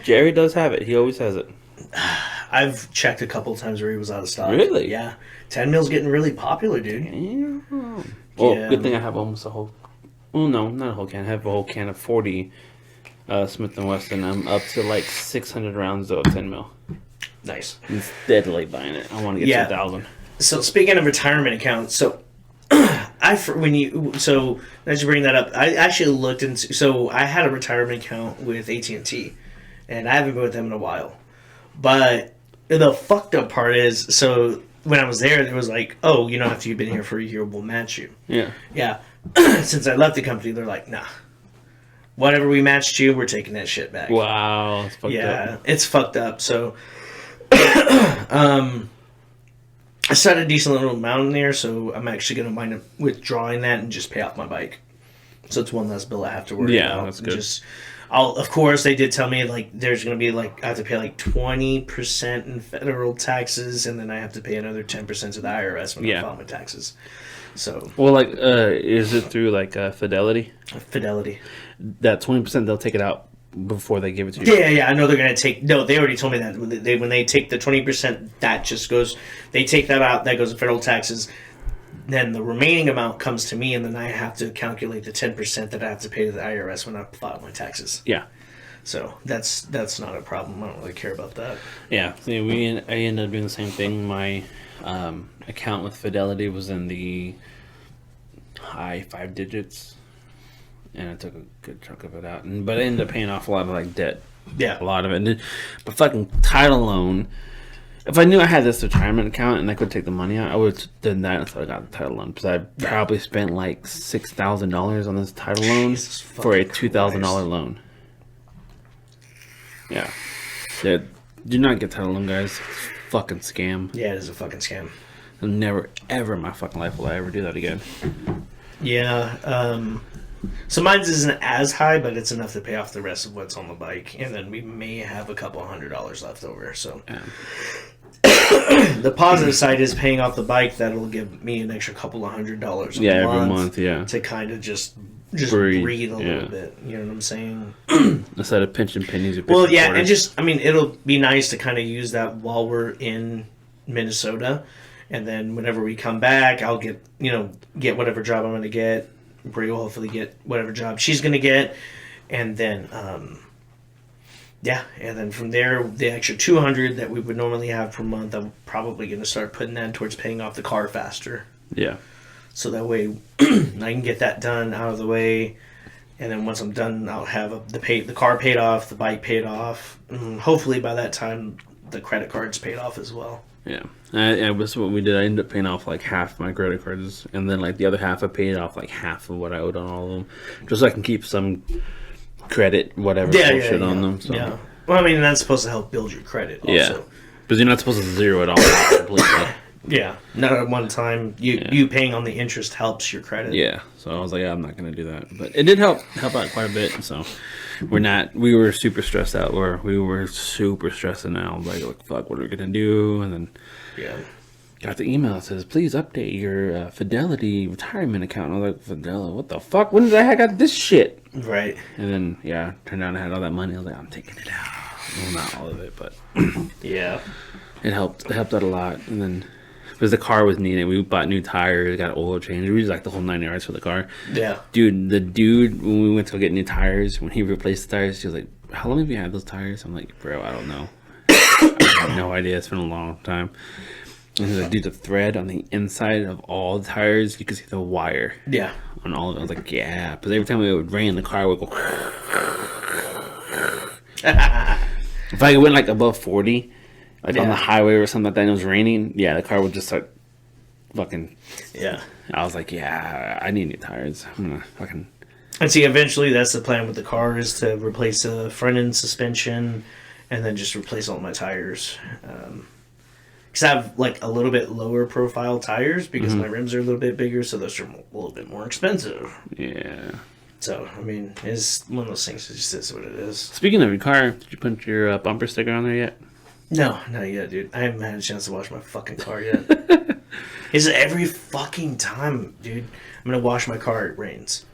Jerry does have it. He always has it. I've checked a couple of times where he was out of stock. Really? Yeah. 10mm getting really popular, dude. Yeah. Well, good thing I have almost a whole... Well, no, not a whole can. I have a whole can of 40 Smith & Wesson. I'm up to like 600 rounds of 10mm. Nice. I'm steadily buying it. I want to get 2,000. So speaking of retirement accounts, as you bring that up, I actually looked into. So I had a retirement account with AT&T, and I haven't been with them in a while. But the fucked up part is, so when I was there, it was like, oh, you know, after you've been here for a year, we'll match you. Yeah. Yeah. Since I left the company, they're like, nah. Whatever we matched you, we're taking that shit back. Wow. It's fucked up. Yeah, it's fucked up. So. I set a decent little amount in there, so I'm actually going to wind up withdrawing that and just pay off my bike. So it's one less bill I have to worry about. Yeah, that's good. Of course, they did tell me like there's going to be like I have to pay like 20% in federal taxes, and then I have to pay another 10% to the IRS when I file my taxes. So well, like, is it through like Fidelity? Fidelity. That 20% they'll take it out before they give it to you. Yeah. I know they're going to take... No, they already told me that. When they take the 20%, that just goes... They take that out, that goes to federal taxes. Then the remaining amount comes to me, and then I have to calculate the 10% that I have to pay to the IRS when I file my taxes. Yeah. So that's not a problem. I don't really care about that. Yeah, see, I ended up doing the same thing. My account with Fidelity was in the high 5 digits, and I took a good chunk of it out. But I ended up paying off a lot of like debt. Yeah. A lot of it. But fucking title loan. If I knew I had this retirement account and I could take the money out, I would have done that until I got the title loan. Because I probably spent like $6,000 on this title loan for a $2,000 loan. Yeah. Do not get title loan, guys. It's a fucking scam. Yeah, it is a fucking scam. I'll never, ever in my fucking life will I ever do that again. Yeah. So mine isn't as high, but it's enough to pay off the rest of what's on the bike. And then we may have a couple $100 left over. So Yeah. The positive side is paying off the bike. That'll give me an extra couple of $100 a every month, yeah. to kind of just Breathe, a little bit. You know what I'm saying? Instead of pinching pennies. Well, yeah, and just, I mean, it'll be nice to kind of use that while we're in Minnesota. And then whenever we come back, I'll get whatever job I'm going to get. Brie will hopefully get whatever job she's going to get. And then, and then from there, the extra $200 that we would normally have per month, I'm probably going to start putting that towards paying off the car faster. Yeah. So that way, I can get that done out of the way. And then once I'm done, I'll have the car paid off, the bike paid off. And hopefully by that time, the credit card's paid off as well. Yeah, that's what we did. I ended up paying off like half my credit cards, and then like the other half I paid off like half of what I owed on all of them, just so I can keep some credit, whatever bullshit on them. So. Yeah. Well, I mean, that's supposed to help build your credit also. Yeah, because you're not supposed to zero it all completely. Yeah, not at one time. You paying on the interest helps your credit. Yeah, so I was like, I'm not gonna do that, but it did help out quite a bit. So we were super stressed out, or we were super stressing out. Like fuck, what are we gonna do? And then got the email that says, please update your Fidelity retirement account. And I was like, Fidelity, what the fuck? When did I got this shit? Right. And then turned out I had all that money. I was like, I'm taking it out. Well, not all of it, but yeah, it helped. It helped out a lot. And then. Because the car was needed. We bought new tires, got oil change. We was like the whole 9 yards for the car. Yeah. Dude, the dude, when we went to go get new tires, when he replaced the tires, he was like, how long have you had those tires? I'm like, bro, I don't know. I have no idea. It's been a long time. And he's like, dude, the thread on the inside of all the tires, you could see the wire. Yeah. On all of it. I was like, yeah. Because every time it would rain, the car would go. If I went like above 40... Like on the highway or something like that and it was raining, the car would just start fucking... Yeah. I was like, I need new tires. I'm gonna fucking... And see, eventually that's the plan with the car is to replace the front end suspension and then just replace all my tires. Because I have like a little bit lower profile tires because my rims are a little bit bigger, so those are a little bit more expensive. Yeah. So, I mean, it's one of those things. It just is what it is. Speaking of your car, did you put your bumper sticker on there yet? No, not yet, dude. I haven't had a chance to wash my fucking car yet. It's every fucking time, dude. I'm gonna wash my car, it rains.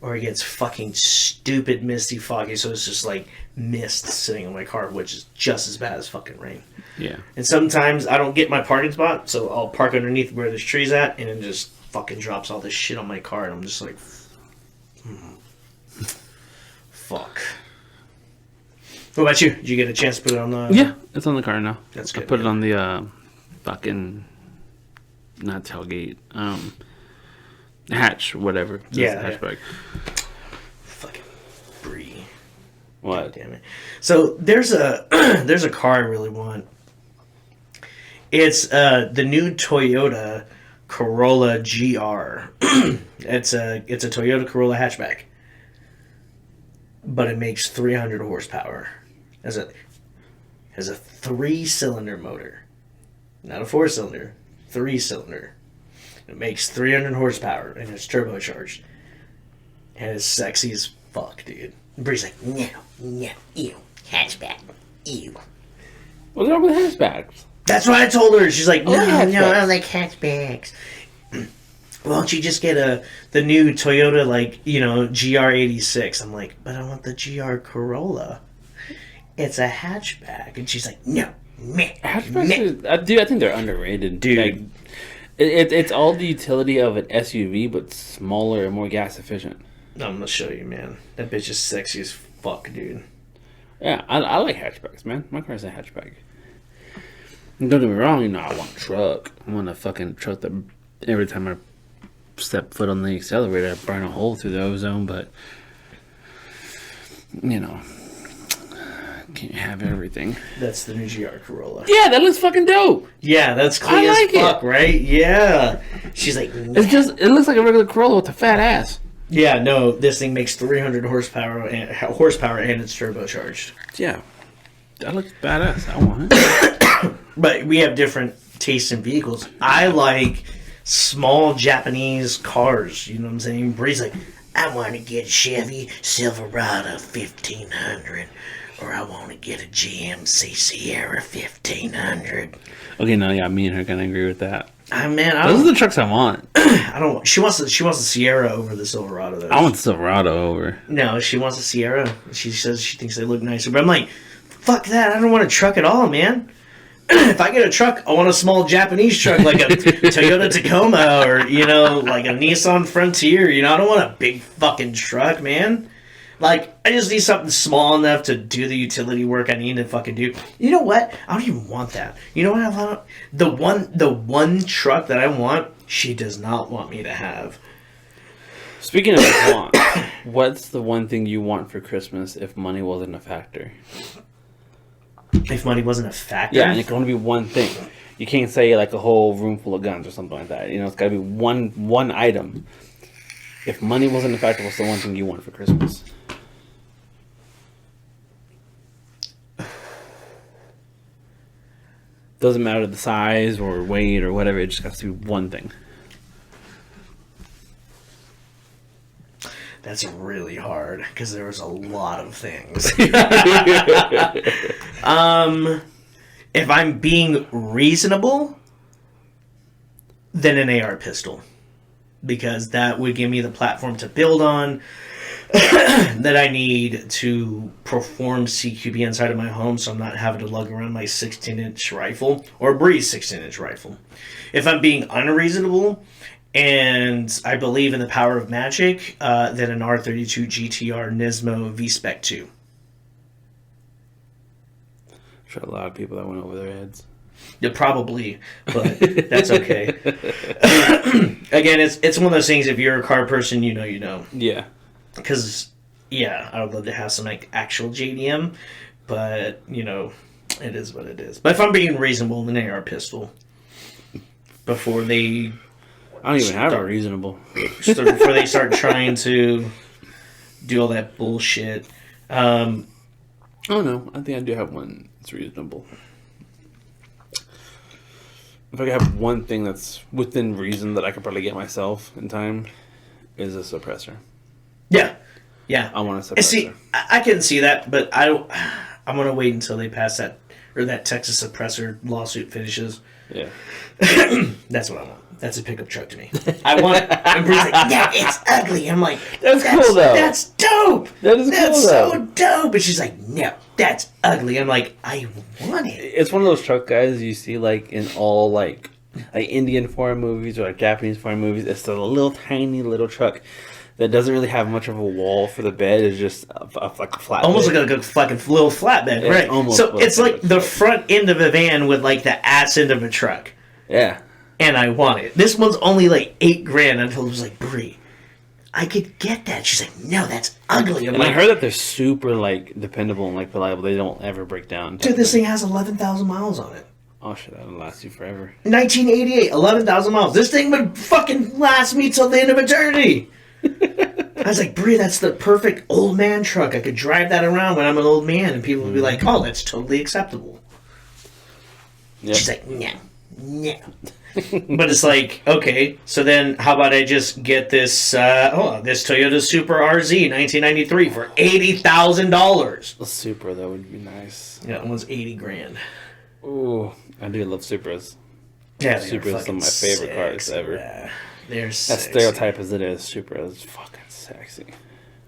Or it gets fucking stupid misty foggy, so it's just like mist sitting on my car, which is just as bad as fucking rain. Yeah. And sometimes I don't get my parking spot, so I'll park underneath where there's trees at, and it just fucking drops all this shit on my car, and I'm just like, fuck. What about you? Did you get a chance to put it on the... Yeah, it's on the car now. That's good. I put it on the fucking... Not tailgate. Hatch, whatever. Yeah. Hatchback. Fucking Brie. What? God damn it. So there's a there's a car I really want. It's the new Toyota Corolla GR. It's a Toyota Corolla hatchback. But it makes 300 horsepower. Has a 3-cylinder motor. Not a 4-cylinder. 3-cylinder. It makes 300 horsepower and it's turbocharged. And it's sexy as fuck, dude. And Bree's like, no, ew, hatchback, ew. What's wrong with hatchbacks? That's what I told her. She's like, no, I hatchbacks. don't like hatchbacks. Why don't you just get the new Toyota, GR86? I'm like, but I want the GR Corolla. It's a hatchback. And she's like, no, Hatchbacks, I think they're underrated, dude. Like, it's all the utility of an SUV, but smaller and more gas efficient. I'm gonna show you, man. That bitch is sexy as fuck, dude. Yeah, I like hatchbacks, man. My car's a hatchback. And don't get me wrong, I want a truck. I want a fucking truck that every time I step foot on the accelerator, I burn a hole through the ozone, but, can't have everything. That's the new GR Corolla. Yeah, that looks fucking dope. Yeah, that's clean as fuck, right? Yeah. She's like, it looks like a regular Corolla with a fat ass. Yeah, no, this thing makes 300 horsepower and it's turbocharged. Yeah. That looks badass. I want it. But we have different tastes in vehicles. I like small Japanese cars, you know what I'm saying? Bree's like, I want to get a Chevy Silverado 1500, or I want to get a GMC Sierra 1500. Okay, no, yeah, me and her can agree with that. Those are the trucks I want. I don't want. She wants the Sierra over the Silverado, though. I want the Silverado over. No, she wants the Sierra. She says she thinks they look nicer. But I'm like, fuck that. I don't want a truck at all, man. If I get a truck, I want a small Japanese truck, like a Toyota Tacoma or, like a Nissan Frontier. I don't want a big fucking truck, man. Like, I just need something small enough to do the utility work I need to fucking do. You know what? I don't even want that. You know what I want? The one truck that I want, she does not want me to have. Speaking of want, what's the one thing you want for Christmas if money wasn't a factor? If money wasn't a factor? Yeah, and it can only be one thing. You can't say like a whole room full of guns or something like that. It's got to be one item. If money wasn't a factor, what's the one thing you want for Christmas? Doesn't matter the size or weight or whatever. It just has to be one thing. That's really hard because there was a lot of things. If I'm being reasonable, then an AR pistol, because that would give me the platform to build on that I need to perform CQB inside of my home, so I'm not having to lug around my 16-inch rifle or Breeze 16-inch rifle. If I'm being unreasonable, and I believe in the power of magic, then an R32 GTR Nismo V-Spec 2. Sure, a lot of people that went over their heads. Yeah, probably, but that's okay. Again, it's one of those things, if you're a car person, you know. Yeah. Because, yeah, I would love to have some actual JDM, but, it is what it is. But if I'm being reasonable, an AR pistol. Before they... I don't even have a reasonable. Before they start trying to do all that bullshit. Oh no, I think I do have one that's reasonable. If I could have one thing that's within reason that I could probably get myself in time, is a suppressor. Yeah. I want a suppressor. See, I can see that, but I'm going to wait until they pass that, or that Texas suppressor lawsuit finishes. Yeah. That's what I want. That's a pickup truck to me. I want it. And Bree's like, yeah, it's ugly. I'm like, that's cool though. That's dope. That's cool so dope. And she's like, no, that's ugly. I'm like, I want it. It's one of those truck guys you see like in all like Indian foreign movies or like Japanese foreign movies. It's a little tiny little truck that doesn't really have much of a wall for the bed. It's just like a flat. Almost like a fucking little flatbed, right? So it's like the front end of a van with like the ass end of a truck. Yeah. And I want it. This one's only like $8,000. I told her, I was like, Brie, I could get that. She's like, no, that's ugly. I heard that they're super like dependable and like reliable. They don't ever break down. Dude, this thing has 11,000 miles on it. Oh shit, that'll last you forever. 1988, 11,000 miles. This thing would fucking last me till the end of eternity. I was like, Brie, that's the perfect old man truck. I could drive that around when I'm an old man, and people would be like, oh, that's totally acceptable. Yep. She's like, no. But it's like, okay, so then how about I just get this this Toyota Supra RZ 1993 for $80,000? A Supra, that would be nice. Yeah, that one's $80,000. Ooh, I do love Supras. Yeah, Supras are some of my favorite cars ever. Yeah, they're as sexy. stereotype as it is, Supra is fucking sexy.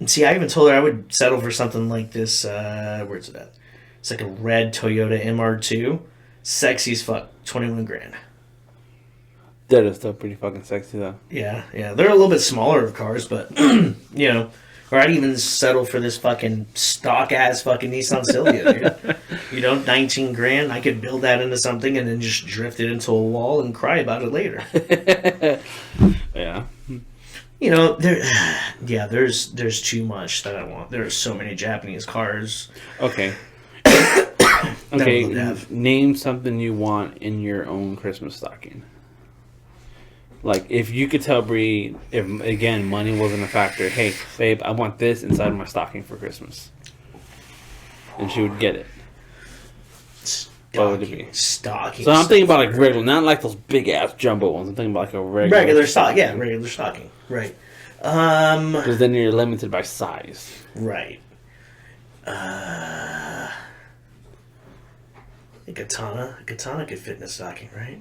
And see, I even told her I would settle for something like this. Where's it at? It's like a red Toyota MR2. Sexy as fuck. $21,000. That is still pretty fucking sexy though. Yeah. They're a little bit smaller of cars, but or Or I'd even settle for this fucking stock-ass fucking Nissan Silvia, dude. You know, 19 grand. I could build that into something and then just drift it into a wall and cry about it later. Yeah. You know, there's too much that I want. There are so many Japanese cars. Okay. that Okay, I would have. name something you want in your own Christmas stocking. Like, if you could tell Bree, if, again, money wasn't a factor, hey, babe, I want this inside of my stocking for Christmas. And she would get it. What would it be? Stocking. So I'm thinking about, like, regular, not like those big-ass jumbo ones. I'm thinking about, like, a regular stock. Yeah, regular stocking. Right. Because then you're limited by size. Right. A katana. A katana could fit in a stocking, right?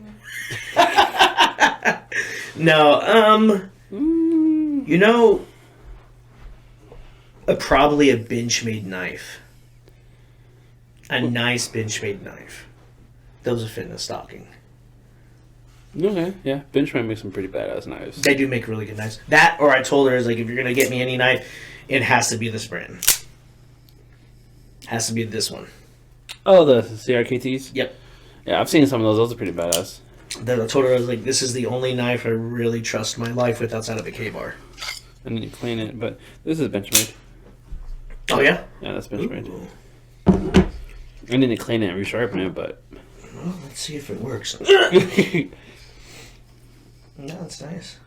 No, you know, probably a bench-made knife. A nice bench-made knife. Those would fit in a stocking. Okay, yeah. Benchman makes some pretty badass knives. They do make really good knives. That, or I told her, is like, if you're going to get me any knife, it has to be this brand. Has to be this one. Oh, the CRKTs? Yep. Yeah, I've seen some of those. Those are pretty badass. Then I told her, I was like, this is the only knife I really trust my life with outside of a K-bar. And then you clean it, but this is Benchmade. Oh, yeah? Yeah, that's Benchmade. And then you clean it and resharpen it, but... Well, let's see if it works. No, it's nice.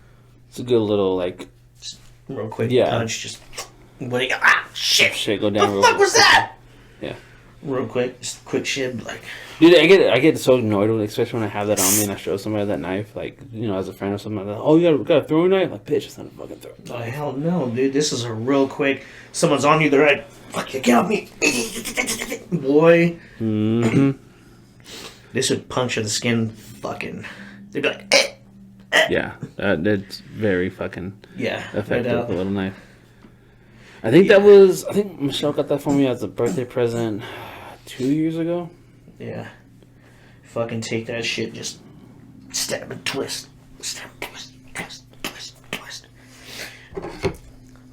It's a good little, like... Just real quick punch, just... Shit! Shit, go down What the fuck was that? Yeah. Real quick, just quick shib, like... Dude, I get so annoyed with it, especially when I have that on me and I show somebody that knife, like, you know, as a friend or something like that. Oh, you got a throwing knife? Like, bitch, it's not a fucking throwing knife. Oh, hell no, dude. This is a real quick... Someone's on you, they're like, fuck you, get off me! Boy. Mm-hmm. This would puncture the skin fucking... They'd be like, eh! Yeah, that's very fucking effective, no the little knife. I think I think Michelle got that for me as a birthday present 2 years ago. Yeah. Fucking take that shit, just stab and twist. Stab, twist, twist, twist, twist.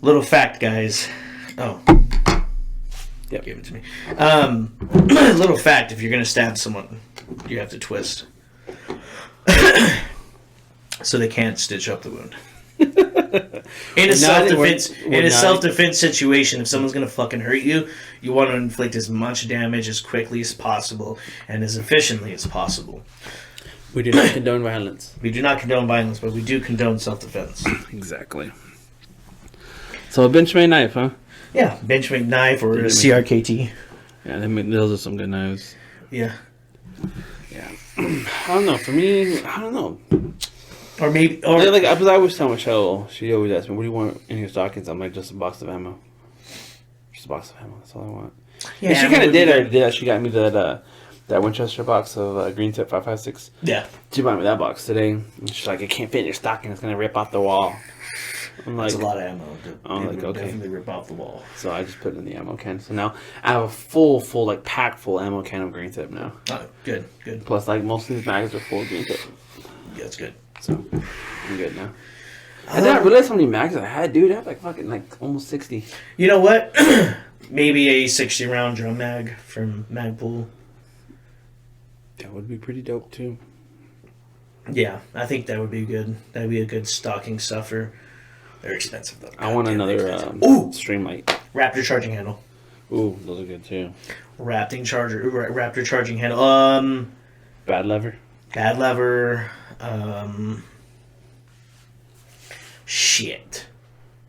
Little fact, guys. Oh. Yep. Give it to me. Little fact, if you're going to stab someone, you have to twist. So they can't stitch up the wound. In a self-defense situation, if someone's gonna fucking hurt you, you want to inflict as much damage as quickly as possible and as efficiently as possible. We do not condone violence. We do not condone violence, but we do condone self-defense. Exactly. So a Benchmade knife, huh? Yeah, Benchmade knife or a CRKT. Yeah, those are some good knives. Yeah. Yeah. I don't know. For me, I don't know. Or maybe, I always tell Michelle, she always asks me, what do you want in your stockings? I'm like, just a box of ammo. Just a box of ammo, that's all I want. Yeah, and she kind of did. She got me that Winchester box of Green Tip 5.56. Yeah. She bought me that box today. And she's like, it can't fit in your stocking. It's going to rip off the wall. I'm like, that's a lot of ammo. I'm like, okay. Definitely rip off the wall. So I just put it in the ammo can. So now I have a full, like, pack full ammo can of Green Tip now. Oh, good. Plus, like, most of these bags are full of Green Tip. Yeah, that's good. So, I'm good now. I didn't realize how many mags I had, dude. I had like almost 60. You know what? Maybe a 60-round drum mag from Magpool. That would be pretty dope, too. Yeah, I think that would be good. That would be a good stocking stuffer. They're expensive, though. I want another Streamlight. Raptor charging handle. Ooh, those are good, too. Raptor charging handle. Bad lever. Shit.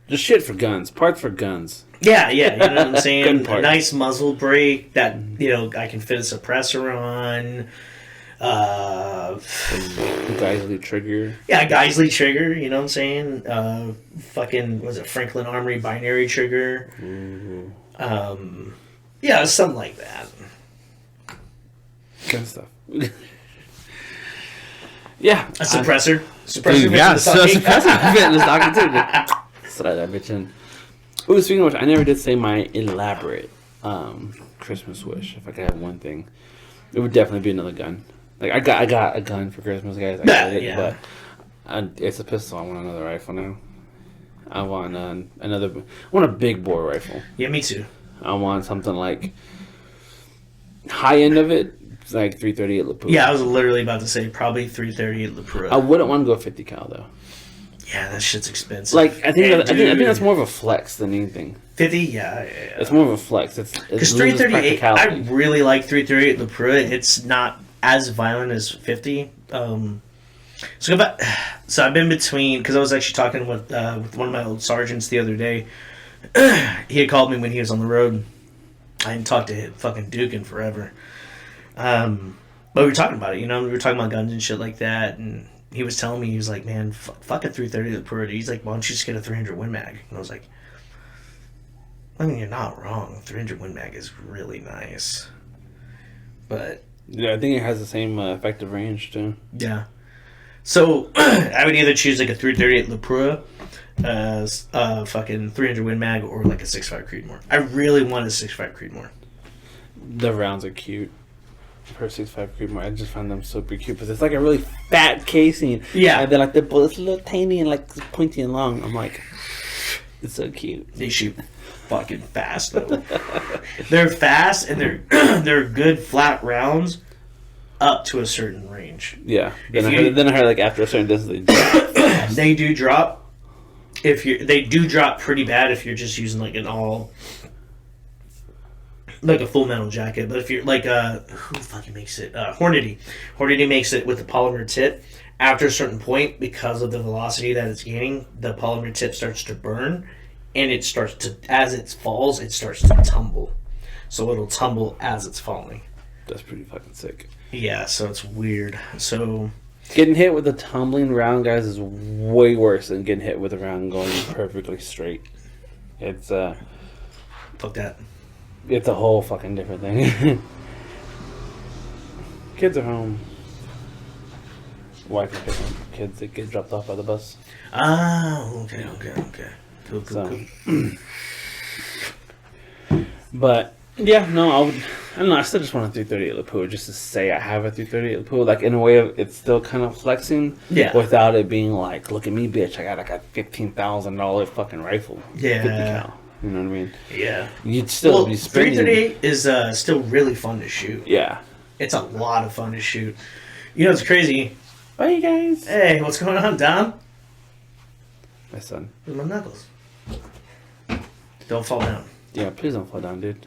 Just shit for guns. Parts for guns. Yeah, you know what I'm saying? A nice muzzle brake that, I can fit a suppressor on. Geisley trigger. Yeah, Geisley trigger, you know what I'm saying? Franklin Armory binary trigger. Ooh. Yeah, something like that. Good stuff. Yeah. A suppressor. Suppressor fit in the stocking too. Slide that bitch in. Ooh, speaking of which, I never did say my elaborate Christmas wish. If I could have one thing, it would definitely be another gun. Like I got a gun for Christmas, guys. But it's a pistol. I want another rifle now. I want another. I want a big bore rifle. Yeah, me too. I want something like high end of it. It's like 338 Lapua. Yeah, I was literally about to say probably 338 Lapua. I wouldn't want to go 50 cal though. Yeah, that shit's expensive. Like I think that's more of a flex than anything. 50, yeah. It's more of a flex. Because 338, I really like 338 Lapua. It's not as violent as 50. So I've been between, because I was actually talking with one of my old sergeants the other day. He had called me when he was on the road. I hadn't talked to fucking Duke in forever. But we were talking about it, we were talking about guns and shit like that, and he was telling me, he was like, man, fuck a 330 Lapua. He's like, why don't you just get a 300 Win Mag? And I was like, I mean, you're not wrong. 300 Win Mag is really nice. But yeah, I think it has the same effective range too. Yeah. So I would either choose like a 338 Lapua as a fucking 300 Win Mag or like a 6.5 Creedmoor. I really want a 6.5 Creedmoor. The rounds are cute. For 6.5 Creedmoor, I just find them super cute because it's like a really fat casing. Yeah. And then like the bullets a little tiny and like pointy and long. I'm like, it's so cute. They shoot fucking fast though. They're fast and they're good flat rounds up to a certain range. Yeah. Then I heard like after a certain distance they drop. They do drop. They do drop pretty bad if you're just using like like a full metal jacket. But if you're like who fucking makes it? Hornady makes it with the polymer tip. After a certain point, because of the velocity that it's gaining, the polymer tip starts to burn, and it starts to, as it falls, it starts to tumble. So it'll tumble as it's falling. That's pretty fucking sick. Yeah, so it's weird. So getting hit with a tumbling round, guys, is way worse than getting hit with a round going perfectly straight. It's fuck that. It's a whole fucking different thing. Kids are home. Wife is picking up kids that get dropped off by the bus. Oh, okay. Cool. But yeah, no, I don't know. I still just want a 338 Lapua just to say I have a 338 Lapua. Like in a way, it's still kind of flexing. Yeah. Without it being like, look at me, bitch! I got like a $15,000 fucking rifle. Yeah. 50 cal. You know what I mean? Yeah. You'd still be spending. 338 is still really fun to shoot. Yeah. It's a lot of fun to shoot. It's crazy. Bye, you guys. Hey, what's going on, Dom? My son. Where's my knuckles? Don't fall down. Yeah, please don't fall down, dude.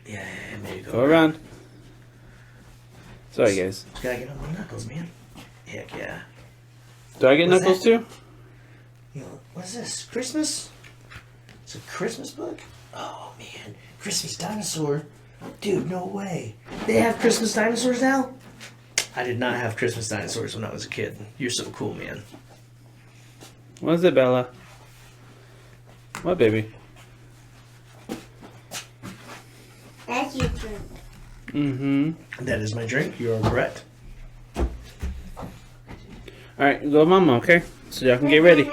Yeah, maybe Go around. Sorry, guys. Gotta get on my knuckles, man. Heck yeah. Do I get What's knuckles that? too? What's this? Christmas? It's a Christmas book? Oh, man. Christmas dinosaur? Dude, no way. They have Christmas dinosaurs now? I did not have Christmas dinosaurs when I was a kid. You're so cool, man. What is it, Bella? What, baby? That's your drink. Mm-hmm. That is my drink. You are correct. Alright, go with Mama, okay? So y'all can get ready.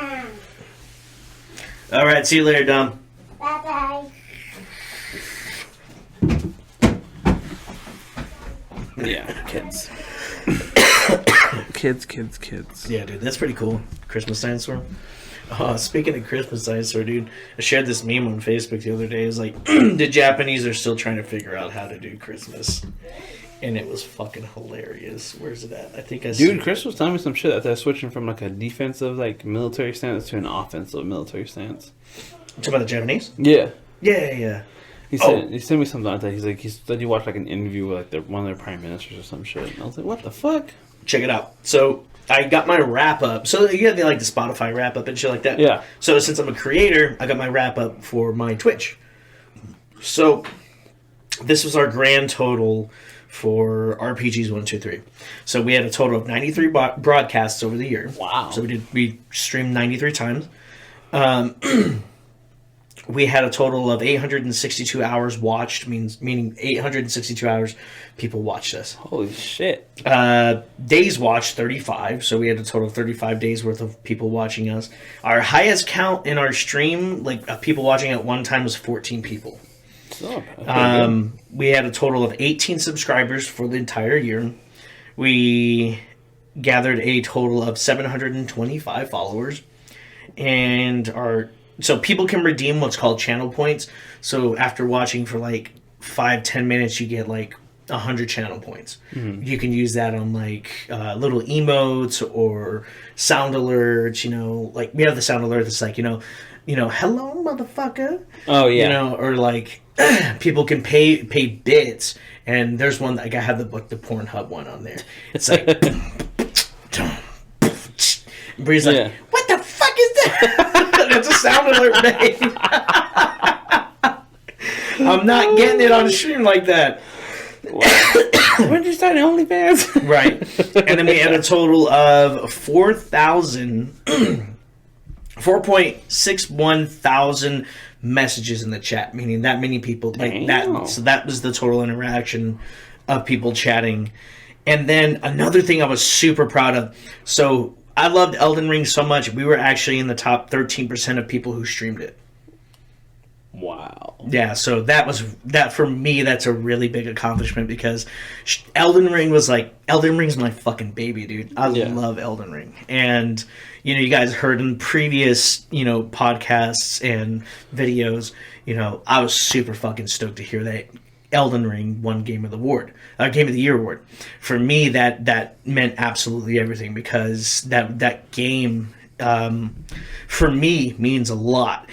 All right, see you later, Dom. Bye-bye. Yeah, kids. kids. Yeah, dude, that's pretty cool. Christmas dinosaur. Speaking of Christmas dinosaur, dude, I shared this meme on Facebook the other day. It's like, the Japanese are still trying to figure out how to do Christmas. And it was fucking hilarious. Where's it at? I think I Dude, Chris was telling me some shit that they're switching from like a defensive like military stance to an offensive military stance. Talking about the Japanese? Yeah. Yeah. He sent me something like that. He said he watched like an interview with like one of their prime ministers or some shit. And I was like, what the fuck? Check it out. So I got my wrap up. So you have the Spotify wrap up and shit like that. Yeah. So since I'm a creator, I got my wrap up for my Twitch. So this was our grand total for RPGs 1, 2, 3. So we had a total of 93 broadcasts over the year. Wow. So we streamed 93 times. We had a total of 862 hours watched, meaning 862 hours people watched us. Holy shit. Days watched, 35. So we had a total of 35 days worth of people watching us. Our highest count in our stream, of people watching at one time, was 14 people. We had a total of 18 subscribers for the entire year. We gathered a total of 725 followers. and so people can redeem what's called channel points. So after watching for like 5-10 minutes, you get like 100 channel points. You can use that on like little emotes or sound alerts. Like we have the sound alert that's like hello motherfucker. Oh yeah. Or like people can pay bits, and there's one like I have the Pornhub one on there. It's like Bree's like, what the fuck is that? That's a sound alert, babe. I'm not getting it on stream like that. When did you start OnlyFans? Right. And then we had a total of 4.61 thousand messages in the chat, meaning that many people like that. So that was the total interaction of people chatting. And then another thing I was super proud of. So I loved Elden Ring so much. We were actually in the top 13% of people who streamed it. Wow. Yeah, so that for me, that's a really big accomplishment because Elden Ring's my fucking baby, dude. I love Elden Ring. And, you guys heard in previous, podcasts and videos, I was super fucking stoked to hear that Elden Ring won Game of the Year award. For me, that meant absolutely everything because that game, for me, means a lot.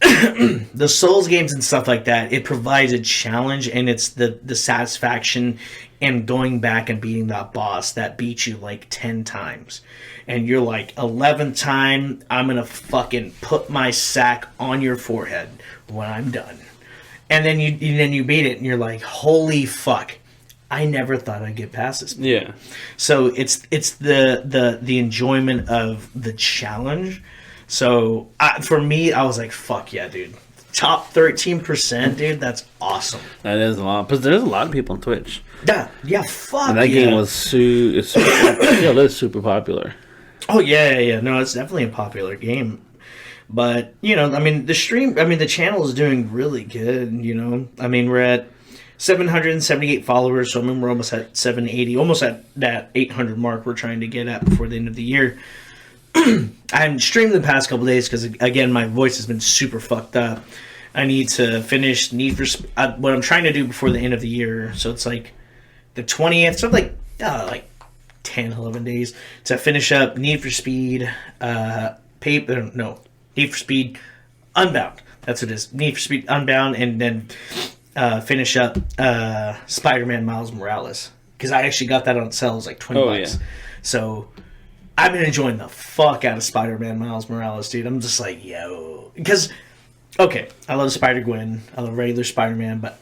The Souls games and stuff like that, it provides a challenge, and it's the satisfaction in going back and beating that boss that beat you like 10 times. And you're like, 11th time, I'm going to fucking put my sack on your forehead when I'm done. And then you beat it, and you're like, holy fuck. I never thought I'd get past this. Yeah. So it's the enjoyment of the challenge. So for me, I was like, fuck yeah, dude. Top 13%, dude. That's awesome. That is a lot. But there's a lot of people on Twitch. Yeah, fuck. And that game was that's super popular. Oh, yeah. No, it's definitely a popular game. But, the channel is doing really good, we're at 778 followers, so we're almost at 780, almost at that 800 mark we're trying to get at before the end of the year. I haven't streamed the past couple days because, again, my voice has been super fucked up. I need to finish Need for Speed, what I'm trying to do before the end of the year, so it's like the 20th, so like 10, 11 days to finish up Need for Speed, Need for Speed Unbound. That's what it is. Need for Speed Unbound, and then finish up Spider-Man Miles Morales. Because I actually got that on sale. It was like $20. Yeah. So I've been enjoying the fuck out of Spider-Man Miles Morales, dude. I'm just like, yo. Because, okay, I love Spider-Gwen. I love regular Spider-Man. But,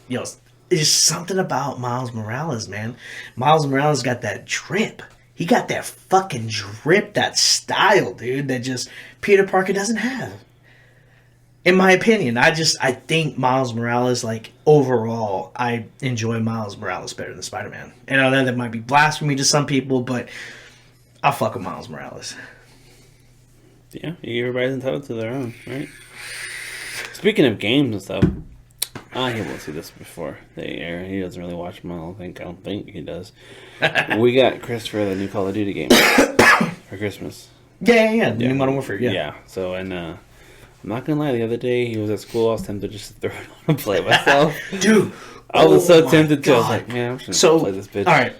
there's something about Miles Morales, man. Miles Morales got that drip. He got that fucking drip, that style, dude, that just Peter Parker doesn't have. In my opinion, I think Miles Morales, like, overall, I enjoy Miles Morales better than Spider-Man. And I know that might be blasphemy to some people, but I fuck with Miles Morales. Yeah, everybody's entitled to their own, right? Speaking of games and stuff, he won't see this before they air. He doesn't really watch them, I don't think he does. We got Christopher the new Call of Duty game for Christmas. Yeah. The new Modern Warfare, Yeah, so, and I'm not gonna lie, the other day he was at school, I was tempted just to throw it on and play it myself. Dude! I was so tempted to. I was like, man, I'm just gonna play this bitch. Alright.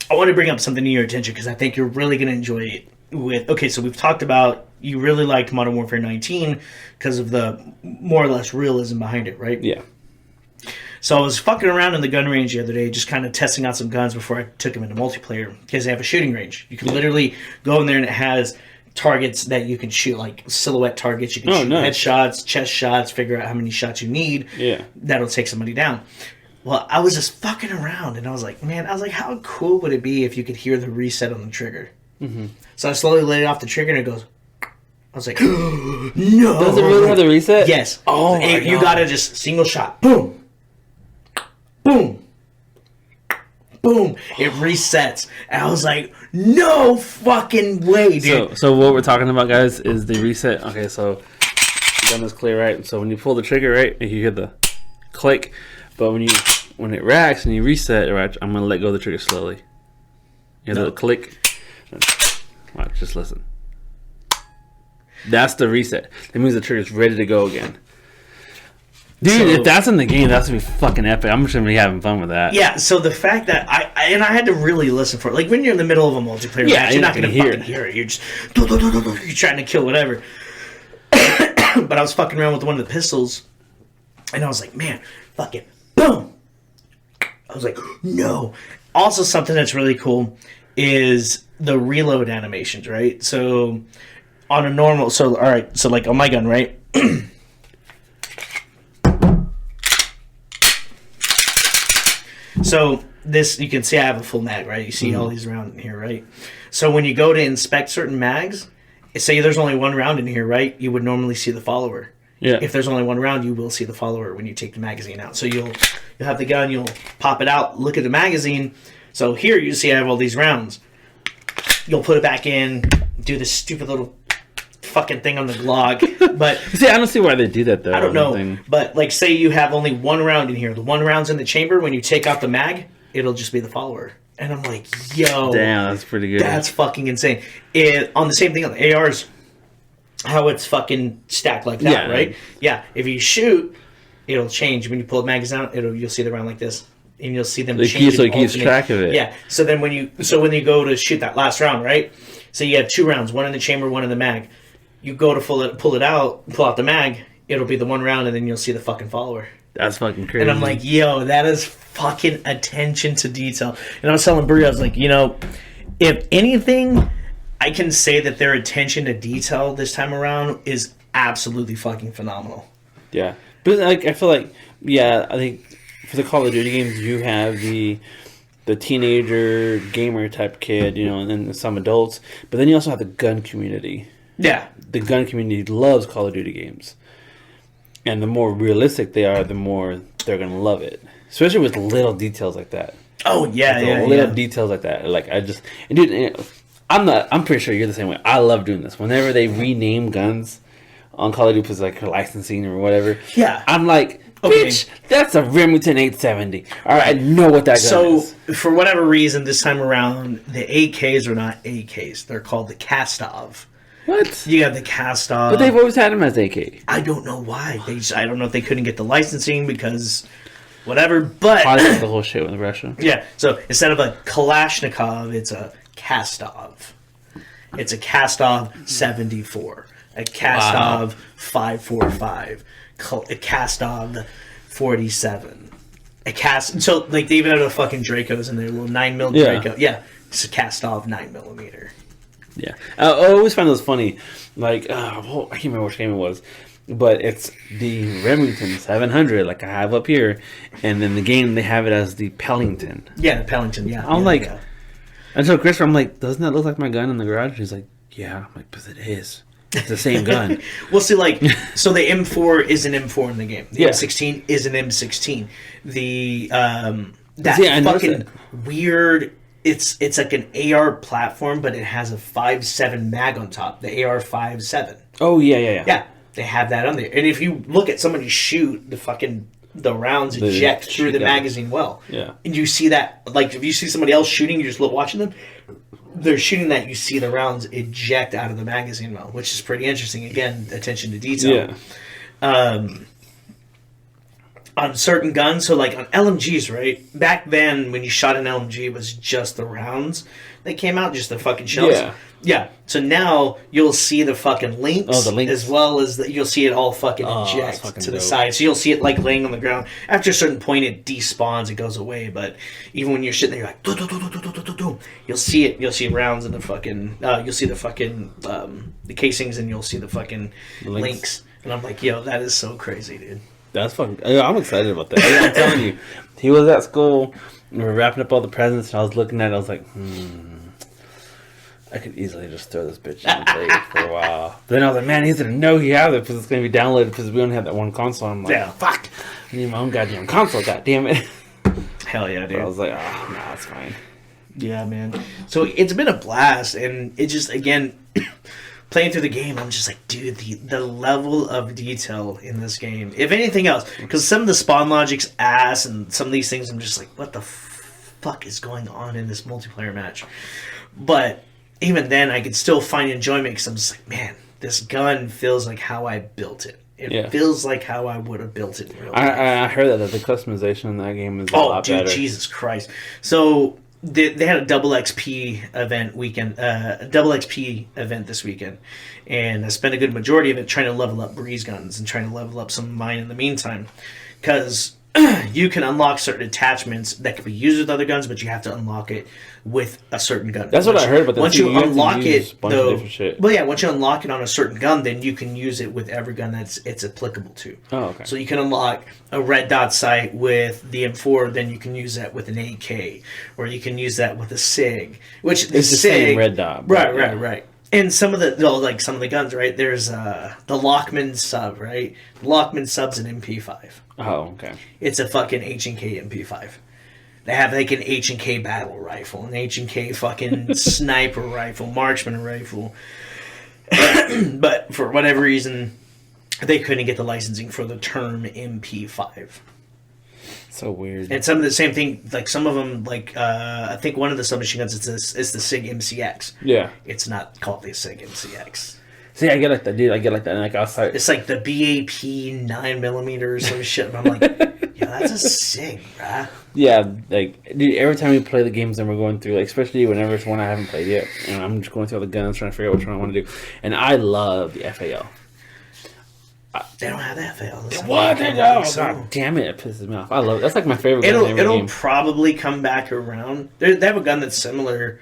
I want to bring up something to your attention because I think you're really gonna enjoy it. Okay, so we've talked about you really liked Modern Warfare 19 because of the more or less realism behind it, right? Yeah. So I was fucking around in the gun range the other day, just kind of testing out some guns before I took them into multiplayer because they have a shooting range. You can literally go in there and it has targets that you can shoot, like silhouette targets. You can shoot headshots, chest shots, figure out how many shots you need. Yeah. That'll take somebody down. Well, I was just fucking around and I was like, how cool would it be if you could hear the reset on the trigger? Mm-hmm. So I slowly laid off the trigger and it goes. I was like, no. Does it really have the reset? Yes. Oh, my you God. gotta just single shot. Boom. Boom. Boom. It resets. And I was like, no fucking way, dude. So what we're talking about, guys, is the reset. Okay, so the gun is clear, right? So when you pull the trigger, right, you hear the click. But when it racks and you reset, right, I'm gonna let go of the trigger slowly. You hear the click. Watch, just listen. That's the reset. That means the trigger's ready to go again. Dude, So- if that's in the game, that's gonna be fucking epic. I'm just gonna be having fun with that. Yeah, so the fact that I had to really listen for it. Like when you're in the middle of a multiplayer match, you're not going to fucking hear it. You're just you're trying to kill whatever. But I was fucking around with one of the pistols, and I was like, man, fucking boom. I was like, no. Also, something that's really cool is the reload animations, right? So on a normal, so all right, so like on my gun, right? So this, you can see I have a full mag, right? You see all these around in here, right? So when you go to inspect certain mags, say there's only one round in here, right? You would normally see the follower. Yeah. If there's only one round, you will see the follower when you take the magazine out. So you'll have the gun, you'll pop it out, look at the magazine. So here you see I have all these rounds. You'll put it back in, do this stupid little fucking thing on the Glock. But See, I don't see why they do that though. I don't know. Thing. But like, say you have only one round in here. The one round's in the chamber. When you take out the mag, it'll just be the follower. And I'm like, yo, Damn, that's pretty good. that's fucking insane. On the same thing on the ARs, how it's fucking stacked like that, Yeah. right? Yeah. If you shoot, it'll change. When you pull the magazine out, you'll see the round like this, and you'll see them change. So it keeps track of it. Yeah. So then when you go to shoot that last round, right? So you have two rounds, one in the chamber, one in the mag. You go to pull out the mag. It'll be the one round, and then you'll see the fucking follower. That's fucking crazy. And I'm like, yo, that is fucking attention to detail. And I was telling Brie, I was like, if anything, I can say that their attention to detail this time around is absolutely fucking phenomenal. yeah, but like I feel like, yeah, I think for the Call of Duty games, you have the teenager gamer type kid, and then some adults, but then you also have the gun community. Yeah. The gun community loves Call of Duty games. And the more realistic they are, the more they're going to love it. Especially with little details like that. Oh, yeah, Little details like that. Like, dude, I'm pretty sure you're the same way. I love doing this. Whenever they rename guns on Call of Duty, like licensing or whatever. Yeah. I'm like, Okay. bitch, that's a Remington 870. All right, I know what that gun is. So, for whatever reason, this time around, the AKs are not AKs. They're called the Kastov. What? You have the Kastov. But they've always had them as AK. I don't know why. I don't know if they couldn't get the licensing because whatever, but Probably the whole shit with Russia. yeah. So instead of a Kalashnikov, it's a Kastov. It's a Kastov 74, a Kastov 545, a Kastov 47, So like they even have a fucking Dracos in their little 9mm Yeah. Draco. Yeah, it's a Kastov 9mm. Yeah, I always find those funny. Like, I can't remember which game it was, but it's the Remington 700, like I have up here, and then the game they have it as the Pellington. Yeah, the Pellington. Yeah, I'm yeah, like, yeah. and so Christopher, I'm like, doesn't that look like my gun in the garage? He's like, yeah. I'm like, but it is. It's the same gun. Well, see, like, so the M4 is an M4 in the game. The Yeah. M16 is an M16. The that See, I noticed fucking that. weird. It's like an AR platform, but it has a 5.7 mag on top. The AR 5.7. Oh yeah. Yeah, they have that on there. And if you look at somebody shoot, the rounds eject through the yeah. magazine well. Yeah. And you see that, like, if you see somebody else shooting, you're just watching them. They're shooting that, you see the rounds eject out of the magazine well, which is pretty interesting. Again, attention to detail. Yeah. On certain guns, so like on LMGs, right? Back then, when you shot an LMG, it was just the rounds that came out, just the fucking shells. Yeah. Yeah. So now you'll see the fucking links, Oh, the links. as well as you'll see it all fucking that's eject fucking to the dope. side. So you'll see it like laying on the ground. After a certain point, it despawns, it goes away. But even when you're sitting there, you're like, "Do-do-do-do-do-do-do-do," you'll see it. You'll see rounds in the fucking. You'll see the fucking the casings, and you'll see the fucking links. And I'm like, yo, that is so crazy, dude. That's fucking. I'm excited about that. I'm telling you, he was at school. We were wrapping up all the presents, and I was looking at it. I was like, I could easily just throw this bitch on play for a while. But then I was like, man, he's gonna know he has it because it's gonna be downloaded because we only have that one console. I'm like, Yeah. fuck, I need my own goddamn console. Goddamn it. Hell yeah, But dude. I was like, oh, nah, it's fine. Yeah, man. So it's been a blast, and it just, again, playing through the game, I'm just like, dude, the level of detail in this game. If anything else, because some of the spawn logic's ass, and some of these things, I'm just like, what the fuck is going on in this multiplayer match? But even then, I could still find enjoyment because I'm just like, man, this gun feels like how I built it. It feels like how I would have built it in real life. I heard that the customization in that game is a lot better. Jesus Christ. So they had a double XP event weekend, a double XP event this weekend, and I spent a good majority of it trying to level up breeze guns and trying to level up some of mine in the meantime, because you can unlock certain attachments that can be used with other guns, but you have to unlock it with a certain gun. That's what I heard, but once you unlock it, though, shit. well, yeah, once you unlock it on a certain gun, then you can use it with every gun it's applicable to. Oh, okay. So you can unlock a red dot sight with the M4, then you can use that with an AK, or you can use that with a SIG, which it's the same red dot. Right. And some of the guns, right? There's the Lockman sub, right? The Lockman sub's an MP5. Oh, okay. It's a fucking H&K MP5. They have like an H&K battle rifle, an H&K fucking sniper rifle, marksman rifle. But for whatever reason, they couldn't get the licensing for the term MP5. So weird. And some of the same thing, like some of them, like I think one of the submachine guns is the SIG MCX. Yeah. It's not called the SIG MCX. See, I get like that, dude. I get like that. And like outside, it's like the BAP 9mm or some shit. And I'm like, yeah, that's a SIG, bruh. Yeah, like dude, every time we play the games and we're going through, like especially whenever it's one I haven't played yet, and I'm just going through all the guns trying to figure out which one I want to do. And I love the FAL. They don't have the FAL. What? They don't. God damn it! It pisses me off. I love it. That's like my favorite gun in every It'll game. probably come back around. They have a gun that's similar.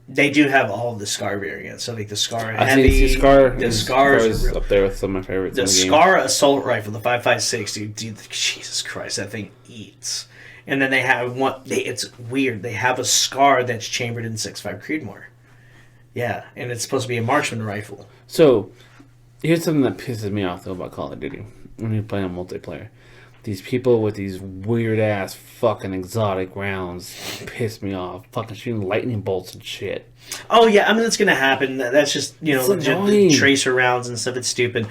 They do have all of the SCAR variants. So like the SCAR Heavy, the SCAR is up there with some of my favorites. The SCAR assault rifle, the 5.56, dude, Jesus Christ, that thing eats. And then they have one. It's weird. They have a SCAR that's chambered in 6.5 Creedmoor. Yeah, and it's supposed to be a marksman rifle. So, here's something that pisses me off though about Call of Duty when you're playing on multiplayer. These people with these weird ass fucking exotic rounds piss me off. Fucking shooting lightning bolts and shit. Oh yeah, I mean that's gonna happen. That's just the tracer rounds and stuff. It's stupid.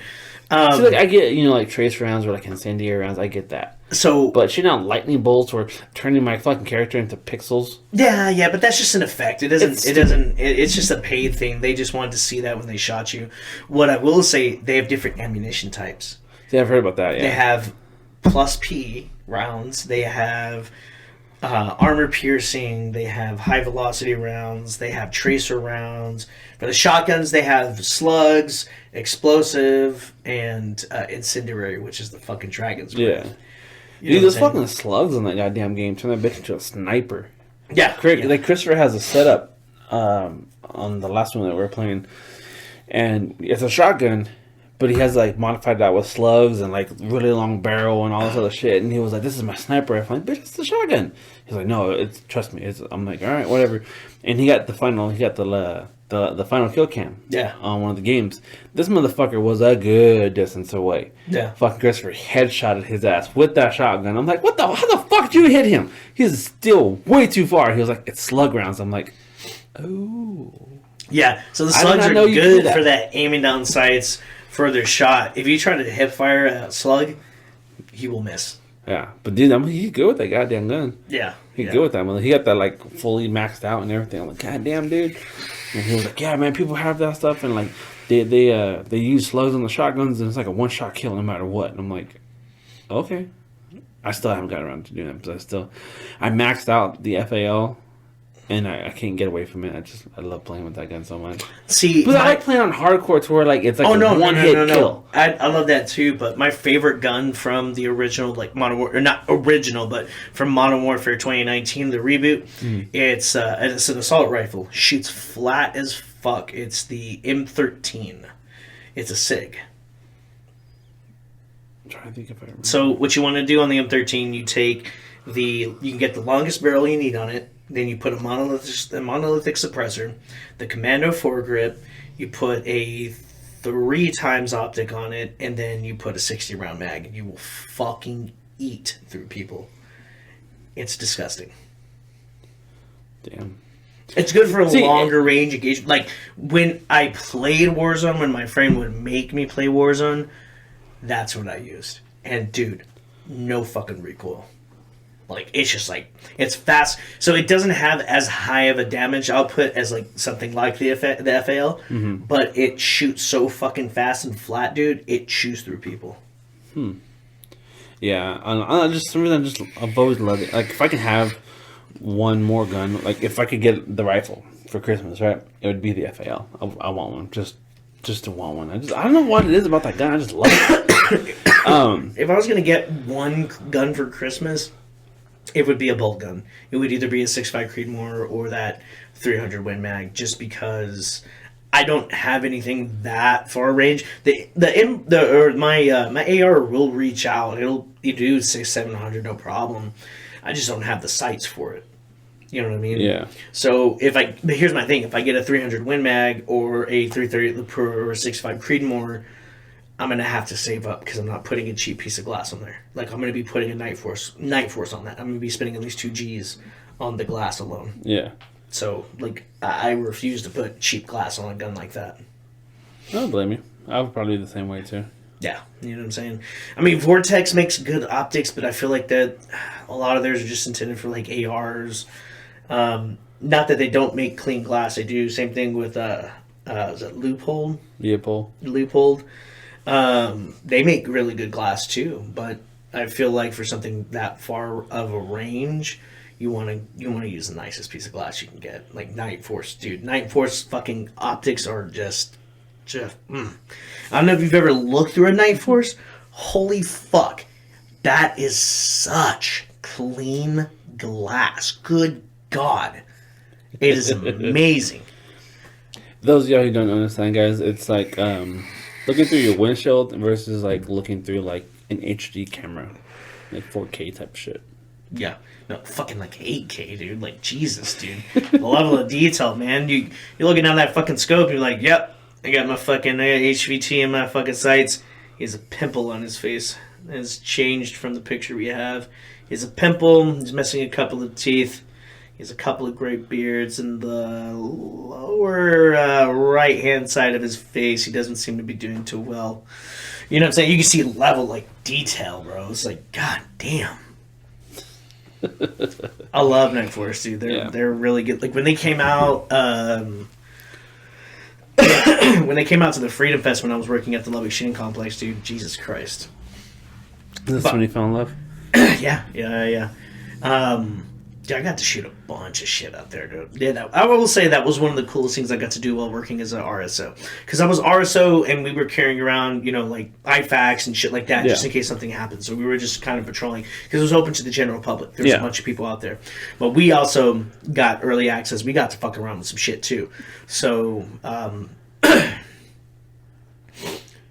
So like I get like tracer rounds or like incendiary rounds. I get that. So, but shooting out lightning bolts or turning my fucking character into pixels. Yeah, but that's just an effect. It doesn't. It's just a paid thing. They just wanted to see that when they shot you. What I will say, they have different ammunition types. Yeah, I've heard about that. Yeah, they have plus P rounds. They have armor piercing. They have high velocity rounds. They have tracer rounds. For the shotguns, they have slugs, explosive, and incendiary, which is the fucking dragon's breath. Yeah. Dude, those fucking slugs in that goddamn game turn that bitch into a sniper. Yeah. Like Christopher has a setup on the last one that we were playing, and it's a shotgun, but he has like modified that with slugs and like really long barrel and all this other shit. And he was like, "This is my sniper rifle." I'm like, "Bitch, it's the shotgun." He's like, "No, trust me." I'm like, "All right, whatever." And he got the final kill cam. Yeah. On one of the games. This motherfucker was a good distance away. Yeah. Fucking Christopher headshotted his ass with that shotgun. I'm like, how the fuck did you hit him? He's still way too far. He was like, it's slug rounds. I'm like, oh. Yeah, so the slugs are good for that aiming down sights, further shot. If you try to hip fire a slug, he will miss. Yeah, but dude, he's good with that goddamn gun. Yeah. He's good with that one. He got that like fully maxed out and everything. I'm like, goddamn, dude. And he was like, yeah, man, people have that stuff, and like they use slugs on the shotguns, and it's like a one shot kill no matter what. And I'm like, okay. I still haven't gotten around to doing that because I maxed out the FAL, and I can't get away from it. I love playing with that gun so much. See, but I like playing on hardcore to where like it's like one hit kill. I love that too. But my favorite gun from the original, like Modern Warfare, or not original, but from Modern Warfare 2019, the reboot, it's an assault rifle. Shoots flat as fuck. It's the M13. It's a SIG. I'm trying to think if I remember. So what you want to do on the M13, you can get the longest barrel you need on it. Then you put a monolithic suppressor, the Commando foregrip. You put a 3 times optic on it, and then you put a 60 round mag, and you will fucking eat through people. It's disgusting. Damn. It's good for a longer range engagement. Like when I played Warzone, when my friend would make me play Warzone, that's what I used. And dude, no fucking recoil. Like, it's just like, it's fast. So it doesn't have as high of a damage output as like something like the FAL, but it shoots so fucking fast and flat, dude. It chews through people. Yeah, I just for some reason I've always loved it. Like if I can have one more gun, like if I could get the rifle for Christmas, right? It would be the FAL. I want one, just to want one. I don't know what it is about that gun. I just love it. If I was gonna get one gun for Christmas, it would be a bolt gun. It would either be a 6.5 Creedmoor or that 300 Win Mag, just because I don't have anything that far range. My AR will reach out. It'll do 600-700 no problem. I just don't have the sights for it. You know what I mean? Yeah. So but here's my thing: if I get a 300 Win Mag or a 330 or a 6.5 Creedmoor, I'm gonna have to save up because I'm not putting a cheap piece of glass on there. Like I'm gonna be putting a Night Force on that. I'm gonna be spending at least 2 G's on the glass alone. Yeah. So like I refuse to put cheap glass on a gun like that. I don't blame you. I would probably do the same way too. Yeah, you know what I'm saying? I mean, Vortex makes good optics, but I feel like that a lot of theirs are just intended for like ARs. Not that they don't make clean glass. They do. Same thing with is it Loophole? Loophole. They make really good glass too, but I feel like for something that far of a range, you want to use the nicest piece of glass you can get. Like Night Force, dude. Night Force fucking optics are just. I don't know if you've ever looked through a Night Force. Holy fuck, that is such clean glass. Good God, it is amazing. Those of y'all who don't understand, guys, it's like looking through your windshield versus like looking through like an HD camera, like 4K type shit. Yeah, no, fucking like 8K, dude. Like Jesus, dude. The level of detail, man. You're looking down that fucking scope. You're like, yep. I got HVT in my fucking sights. He has a pimple on his face. It's changed from the picture we have. He has a pimple. He's missing a couple of teeth. He has a couple of gray beards in the lower right-hand side of his face. He doesn't seem to be doing too well. You know what I'm saying? You can see level, like, detail, bro. It's like, god damn. I love Night Force, dude. They're really good. Like, when they came out... when they came out to the Freedom Fest when I was working at the Lubbock Shooting Complex, dude, Jesus Christ. Is this when you fell in love? Yeah. I got to shoot a bunch of shit out there, dude. Yeah, I will say that was one of the coolest things I got to do while working as an RSO. Because I was RSO and we were carrying around, like IFACs and shit like that, just in case something happened. So we were just kind of patrolling because it was open to the general public. There was a bunch of people out there. But we also got early access. We got to fuck around with some shit too. So,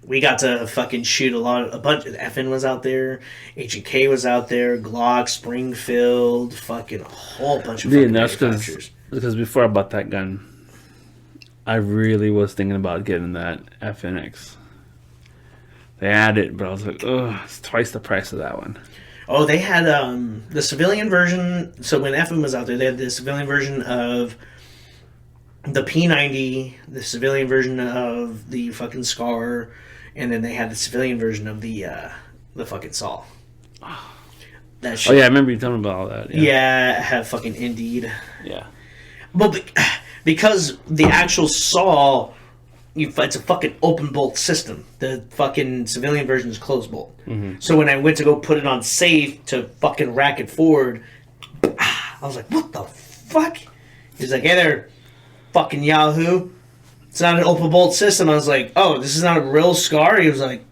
we got to fucking shoot a bunch. FN was out there, H&K was out there, Glock, Springfield, fucking a whole bunch of fucking manufacturers. Because before I bought that gun, I really was thinking about getting that FNX. They had it, but I was like, oh, it's twice the price of that one. Oh, they had the civilian version. So when FN was out there, they had the civilian version of the P90, the civilian version of the fucking Scar, and then they had the civilian version of the fucking Saw. That shit. Oh yeah, I remember you telling me about all that. Yeah, I have fucking Indeed. Yeah. But because the actual Saw, it's a fucking open bolt system. The fucking civilian version is closed bolt. Mm-hmm. So when I went to go put it on safe to fucking rack it forward, I was like, what the fuck? He's like, hey there, fucking Yahoo. It's not an open bolt system. I was like, oh, this is not a real Scar? He was like,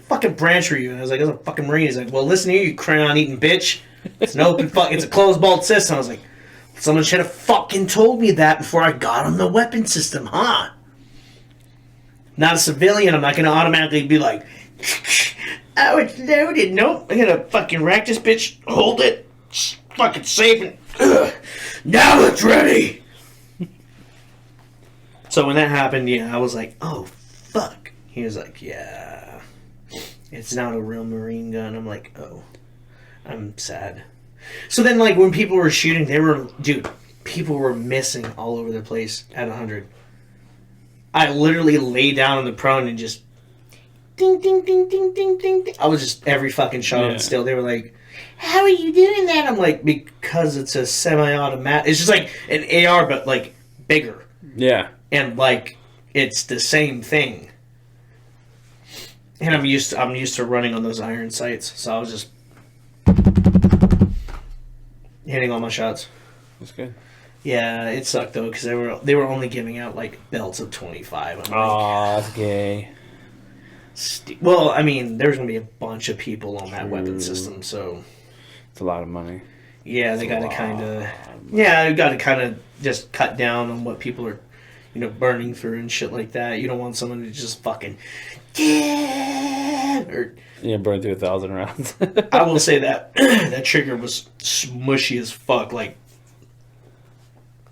fucking branch were you? And I was like, I was a fucking Marine. He's like, well, listen here, you crayon eating bitch. It's an open it's a closed bolt system. I was like, someone should have fucking told me that before I got on the weapon system, huh? Not a civilian. I'm not going to automatically be like, oh, it's loaded. Nope. I'm going to fucking rack this bitch, hold it, fucking save it. Now it's ready. So when that happened, I was like, oh, fuck. He was like, yeah, it's not a real Marine gun. I'm like, oh, I'm sad. So then, like, when people were shooting, people were missing all over the place at 100. I literally lay down on the prone and just ding, ding, ding, ding, ding, ding, ding. I was just every fucking shot on still. They were like, how are you doing that? I'm like, because it's a semi-automatic. It's just like an AR, but like bigger. Yeah. And like it's the same thing. And I'm used to running on those iron sights, so I was just hitting all my shots. That's good. Yeah, it sucked though because they were only giving out like belts of 25. Oh, that's gay. Well, I mean, there's gonna be a bunch of people on that weapon system, so it's a lot of money. Yeah, they got to kind of just cut down on what people are, burning through and shit like that. You don't want someone to just fucking burn through 1,000 rounds. I will say that that trigger was smushy as fuck. Like,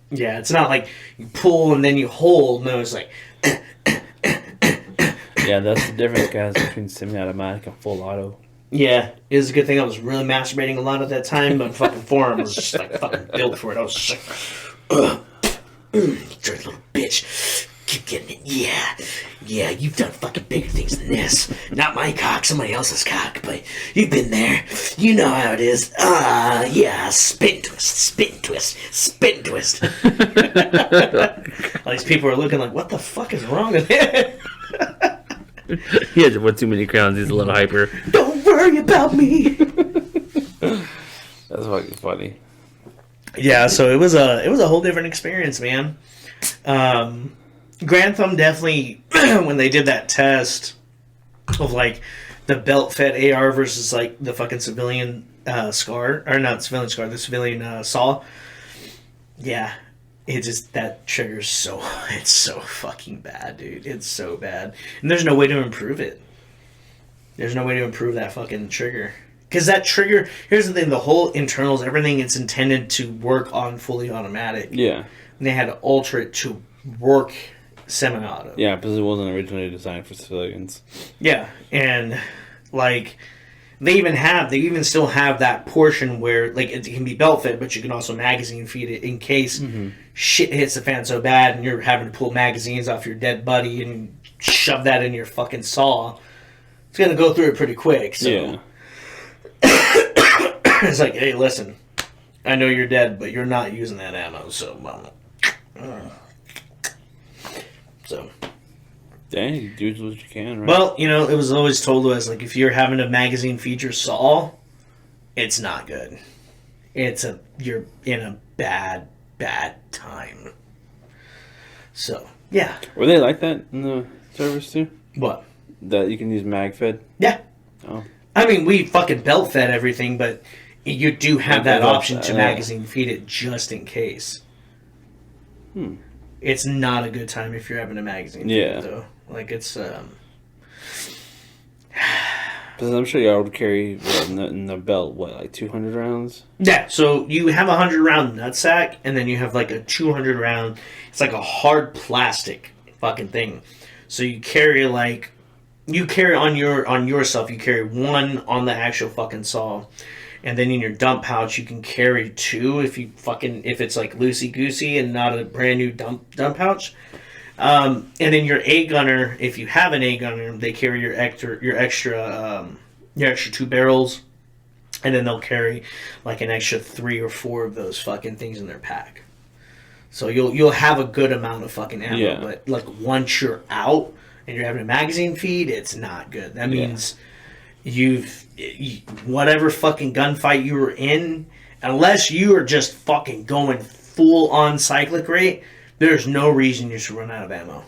yeah, it's not like you pull and then you hold. No, it's like. Yeah, that's the difference, guys, between semi-automatic and full auto. Yeah, it was a good thing I was really masturbating a lot at that time, but fucking forearm was just like fucking built for it. I was just like, dirty little bitch. Keep getting it. Yeah, you've done fucking bigger things than this. Not my cock, somebody else's cock, but you've been there. You know how it is. Yeah, spin twist. All these people are looking like, what the fuck is wrong with it? He has put too many crowns. He's a little hyper. Don't worry about me. That's fucking funny. Yeah, so it was a whole different experience, man. Grand Thumb definitely, when they did that test of like the belt-fed AR versus like the fucking civilian SCAR, or not civilian SCAR, the civilian SAW. Yeah, it just, that trigger's it's so fucking bad, dude. It's so bad. And there's no way to improve it. There's no way to improve that fucking trigger. Because that trigger, here's the thing, the whole internals, everything, it's intended to work on fully automatic. Yeah. And they had to alter it to work semi-auto. Yeah, because it wasn't originally designed for civilians. Yeah, and like they even still have that portion where like it can be belt fed, but you can also magazine feed it in case shit hits the fan so bad and you're having to pull magazines off your dead buddy and shove that in your fucking saw. It's gonna go through it pretty quick. So yeah. It's like, hey, listen, I know you're dead, but you're not using that ammo, so. So. Dang, you do what you can, right? Well, it was always told to us, like, if you're having a magazine feed your saw, it's not good. You're in a bad, bad time. So, yeah. Were they like that in the service, too? What? That you can use mag fed? Yeah. Oh. I mean, we fucking belt fed everything, but you do have that option to magazine feed it just in case. It's not a good time if you're having a magazine feed it, though. Like, it's, Because I'm sure y'all would carry, in the belt, like 200 rounds? Yeah, so you have a 100-round nutsack, and then you have, like, a 200-round, it's like a hard plastic fucking thing. So you carry, on yourself, you carry one on the actual fucking saw. And then in your dump pouch, you can carry two if it's like loosey-goosey and not a brand new dump pouch. And then your A-gunner, if you have an A-gunner, they carry your extra 2 barrels. And then they'll carry like an extra 3 or 4 of those fucking things in their pack. So you'll have a good amount of fucking ammo. Yeah. But like once you're out and you're having a magazine feed, it's not good. That means whatever fucking gunfight you were in, unless you are just fucking going full on cyclic rate, there's no reason you should run out of ammo.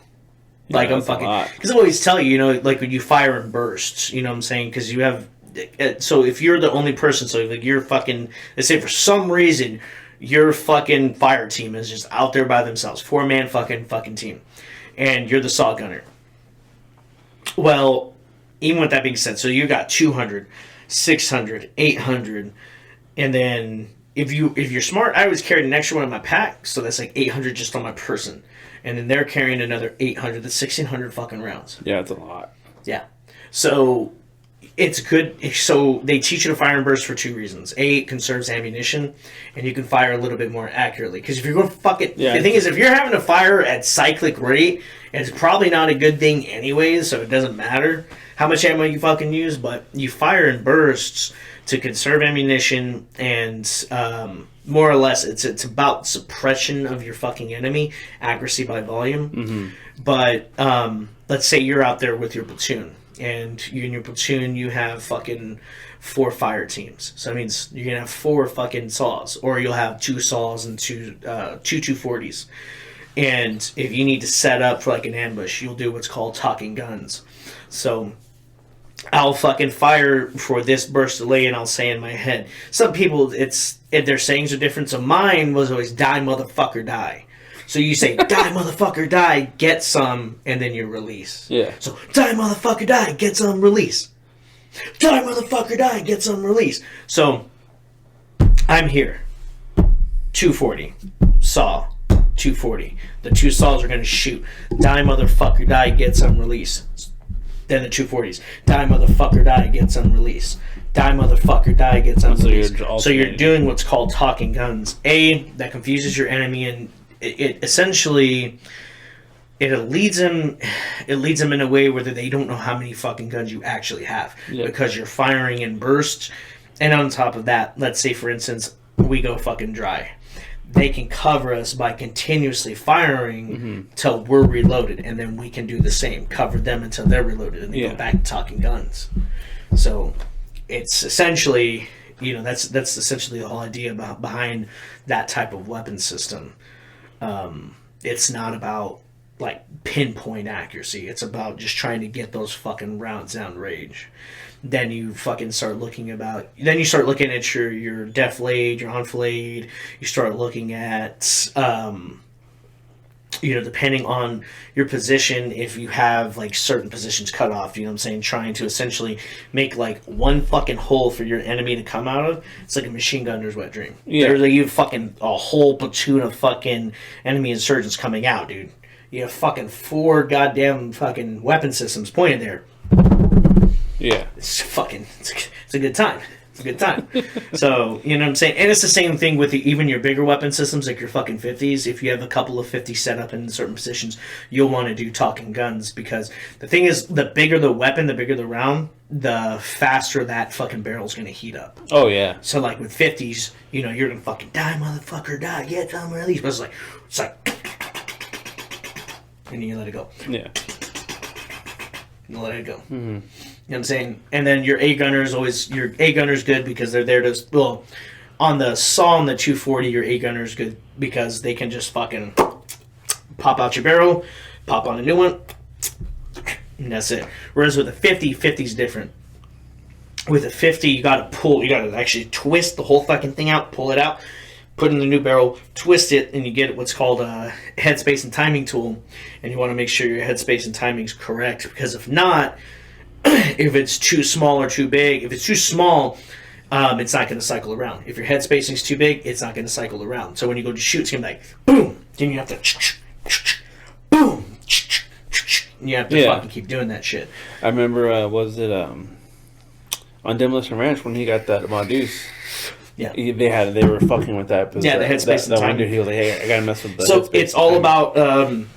Like, I'm fucking, because I always tell you, like when you fire in bursts, you know what I'm saying? Because you have, so if you're the only person, so like you're fucking, let's say for some reason, your fucking fire team is just out there by themselves, 4-man fucking team, and you're the saw gunner. Well, even with that being said, so you got 200, 600, 800, and then if you're smart, I always carried an extra one in my pack, so that's like 800 just on my person, and then they're carrying another 800. That's 1,600 fucking rounds. Yeah, it's a lot. Yeah, so it's good. So they teach you to fire in bursts for 2 reasons: A, it conserves ammunition, and you can fire a little bit more accurately. Because if you're going to the thing is, if you're having to fire at cyclic rate, it's probably not a good thing anyways, so it doesn't matter. how much ammo you fucking use, but you fire in bursts to conserve ammunition, and more or less it's about suppression of your fucking enemy, accuracy by volume. Mm-hmm. But let's say you're out there with your platoon, and in your platoon you have fucking 4 fire teams. So that means you're gonna have 4 fucking saws, or you'll have 2 saws and two 240s. And if you need to set up for like an ambush, you'll do what's called talking guns. So I'll fucking fire for this burst delay, and I'll say in my head. Some people, their sayings are different. So mine was always "die, motherfucker, die." So you say "die, motherfucker, die," get some, and then you release. Yeah. So "die, motherfucker, die," get some, release. "Die, motherfucker, die," get some, release. So I'm here. 240 saw. 240. The 2 saws are going to shoot. "Die, motherfucker, die," get some, release. Then the 240s. "Die, motherfucker, die," get some, release. "Die, motherfucker, die," get some, release. So you're doing what's called talking guns. That confuses your enemy, and it essentially it leads them in a way where they don't know how many fucking guns you actually have, because you're firing in bursts. And on top of that, let's say for instance we go fucking dry. They can cover us by continuously firing till we're reloaded, and then we can do the same. Cover them until they're reloaded, and then go back to talking guns. So it's essentially, that's essentially the whole idea behind that type of weapon system. It's not about like pinpoint accuracy. It's about just trying to get those fucking rounds down range. Then you fucking start looking at your defilade, your enfilade. You start looking at, depending on your position, if you have like certain positions cut off, trying to essentially make like one fucking hole for your enemy to come out of. It's like a machine gunner's wet dream. There's like, you have fucking a whole platoon of fucking enemy insurgents coming out, dude. You have fucking 4 goddamn fucking weapon systems pointed there. Yeah. It's a good time. It's a good time. So, you know what I'm saying? And it's the same thing with even your bigger weapon systems, like your fucking 50s. If you have a couple of 50s set up in certain positions, you'll want to do talking guns, because the thing is, the bigger the weapon, the bigger the round, the faster that fucking barrel's going to heat up. Oh, yeah. So, like, with 50s, you're going to fucking die, motherfucker, die, get some release. But it's like, and you let it go. Yeah. You let it go. Mm-hmm. You know what I'm saying? And then your A-gunner's good because they're there to, on the saw on the 240, your A-gunner's good because they can just fucking pop out your barrel, pop on a new one, and that's it. Whereas with a 50's different. With a 50, you gotta actually twist the whole fucking thing out, pull it out, put in the new barrel, twist it, and you get what's called a headspace and timing tool. And you want to make sure your headspace and timing is correct, because if not, if it's too small or too big, if it's too small, it's not going to cycle around. If your head spacing is too big, it's not going to cycle around. So when you go to shoot, it's going to be like, boom, then you have to, boom, and you have to fucking keep doing that shit. I remember, on Demolition Ranch when he got that Modus. Yeah, they were fucking with that. Yeah, the headspace and timing. He was like, "Hey, I gotta mess with the." So it's all about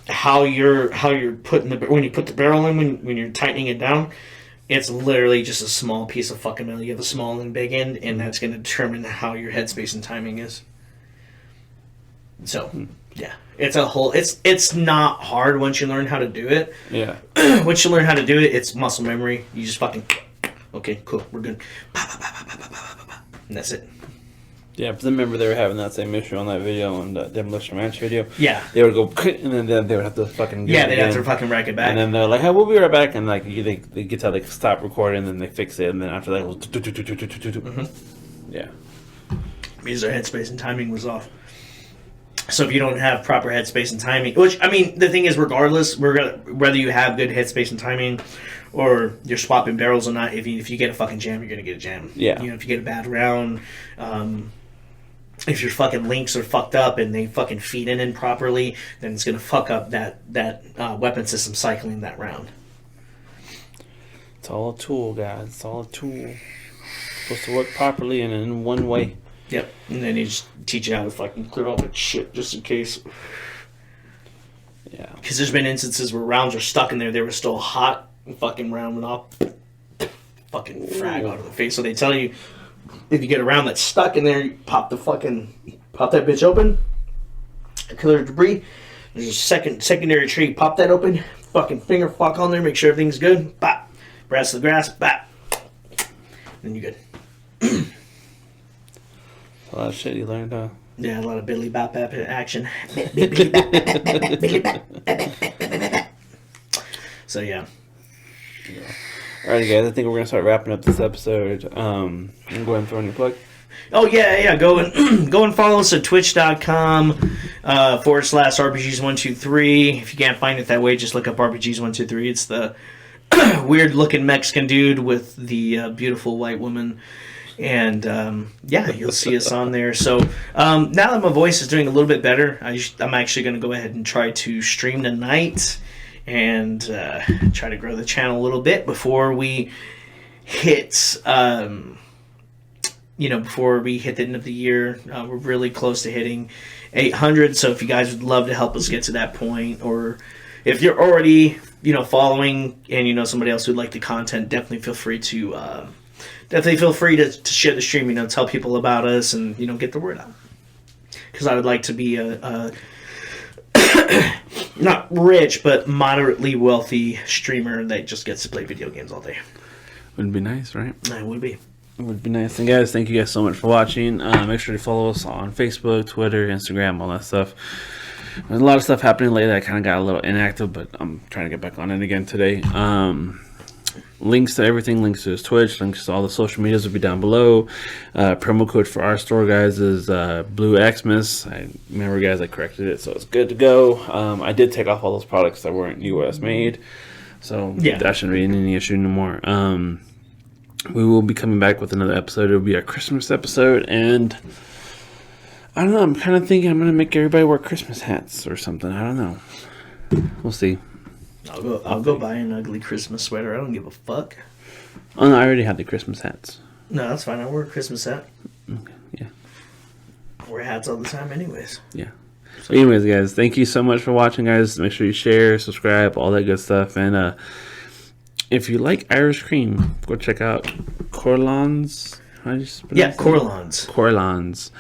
how you're putting when you put the barrel in, when you're tightening it down. It's literally just a small piece of fucking metal. You have a small and big end, and that's going to determine how your headspace and timing is. So, yeah, it's a whole. It's not hard once you learn how to do it. Yeah. Once you learn how to do it, it's muscle memory. You just fucking. Okay, cool, we're good. And that's it. Yeah, because I remember they were having that same issue on that video, on the Demolition Ranch video. Yeah. They would go, and then they would have to fucking do it they'd have to fucking rack it back. And then they're like, hey, we'll be right back. And like they get to like stop recording, and then they fix it. And then after that, it goes, yeah. Because their headspace and timing was off. So if you don't have proper headspace and timing, which, I mean, the thing is, regardless, whether you have good headspace and timing, or you're swapping barrels or not, if you get a fucking jam, you're going to get a jam. Yeah. If you get a bad round, if your fucking links are fucked up and they fucking feed in properly, then it's going to fuck up that weapon system cycling that round. It's all a tool, guys. It's all a tool. It's supposed to work properly and in one way. Yep. And then you just teach you how to fucking clear all that shit just in case. Yeah. Because there's been instances where rounds are stuck in there, they were still hot, fucking round one off, fucking frag out of the face. So they tell you if you get a round that's stuck in there, you pop that bitch open, clear the debris. There's a secondary tree. Pop that open. Fucking finger fuck on there. Make sure everything's good. Bop. Brass to the grass. Bop. Then you're good. A lot of shit you learned, huh? Yeah, a lot of biddly bop bap action. So yeah. Alrighty, guys. I think we're gonna start wrapping up this episode. I'm go ahead and throw in your plug. Oh yeah. Go and follow us at twitch.com /RPGs123. If you can't find it that way, just look up RPGs123. It's the weird looking Mexican dude with the beautiful white woman. And you'll see us on there. So now that my voice is doing a little bit better, I'm actually going to go ahead and try to stream tonight and try to grow the channel a little bit before we hit before we hit the end of the year. We're really close to hitting 800. So if you guys would love to help us get to that point, or if you're already following and somebody else who'd like the content, definitely feel free to share the stream, tell people about us and, get the word out. Because I would like to be a not rich, but moderately wealthy streamer that just gets to play video games all day. Wouldn't be nice, right? It would be. It would be nice. And guys, thank you guys so much for watching. Make sure to follow us on Facebook, Twitter, Instagram, all that stuff. There's a lot of stuff happening lately. I kind of got a little inactive, but I'm trying to get back on it again today. Links to everything, links to his Twitch, links to all the social medias will be down below. Promo code for our store, guys, is Blue Xmas. I remember, guys, I corrected it, so it's good to go. I did take off all those products that weren't U.S. made, so that shouldn't be any issue anymore. We will be coming back with another episode. It will be a Christmas episode, and I don't know, I'm kind of thinking I'm going to make everybody wear Christmas hats or something. I don't know. We'll see. I'll go buy an ugly Christmas sweater. I don't give a fuck. Oh, no, I already have the Christmas hats. No, that's fine. I wear a Christmas hat. Okay, yeah. I wear hats all the time anyways. Yeah. So, anyways, guys, thank you so much for watching, guys. Make sure you share, subscribe, all that good stuff. And if you like Irish cream, go check out Carolan's. Carolan's. Carolan's.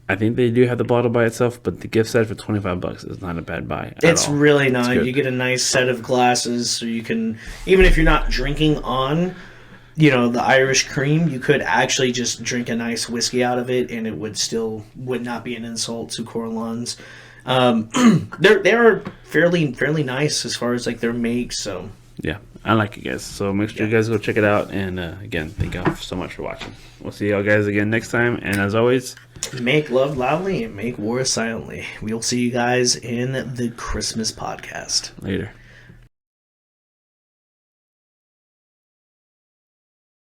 I think they do have the bottle by itself, but the gift set for $25 is not a bad buy. It's really not. You get a nice set of glasses, so you can, even if you're not drinking on, the Irish cream, you could actually just drink a nice whiskey out of it, and it would not be an insult to Carolan's. They're fairly nice as far as like their make. So yeah, I like it, guys. So make sure you guys go check it out. And again, thank y'all so much for watching. We'll see y'all guys again next time. And as always, make love loudly and make war silently. We'll see you guys in the Christmas podcast. Later.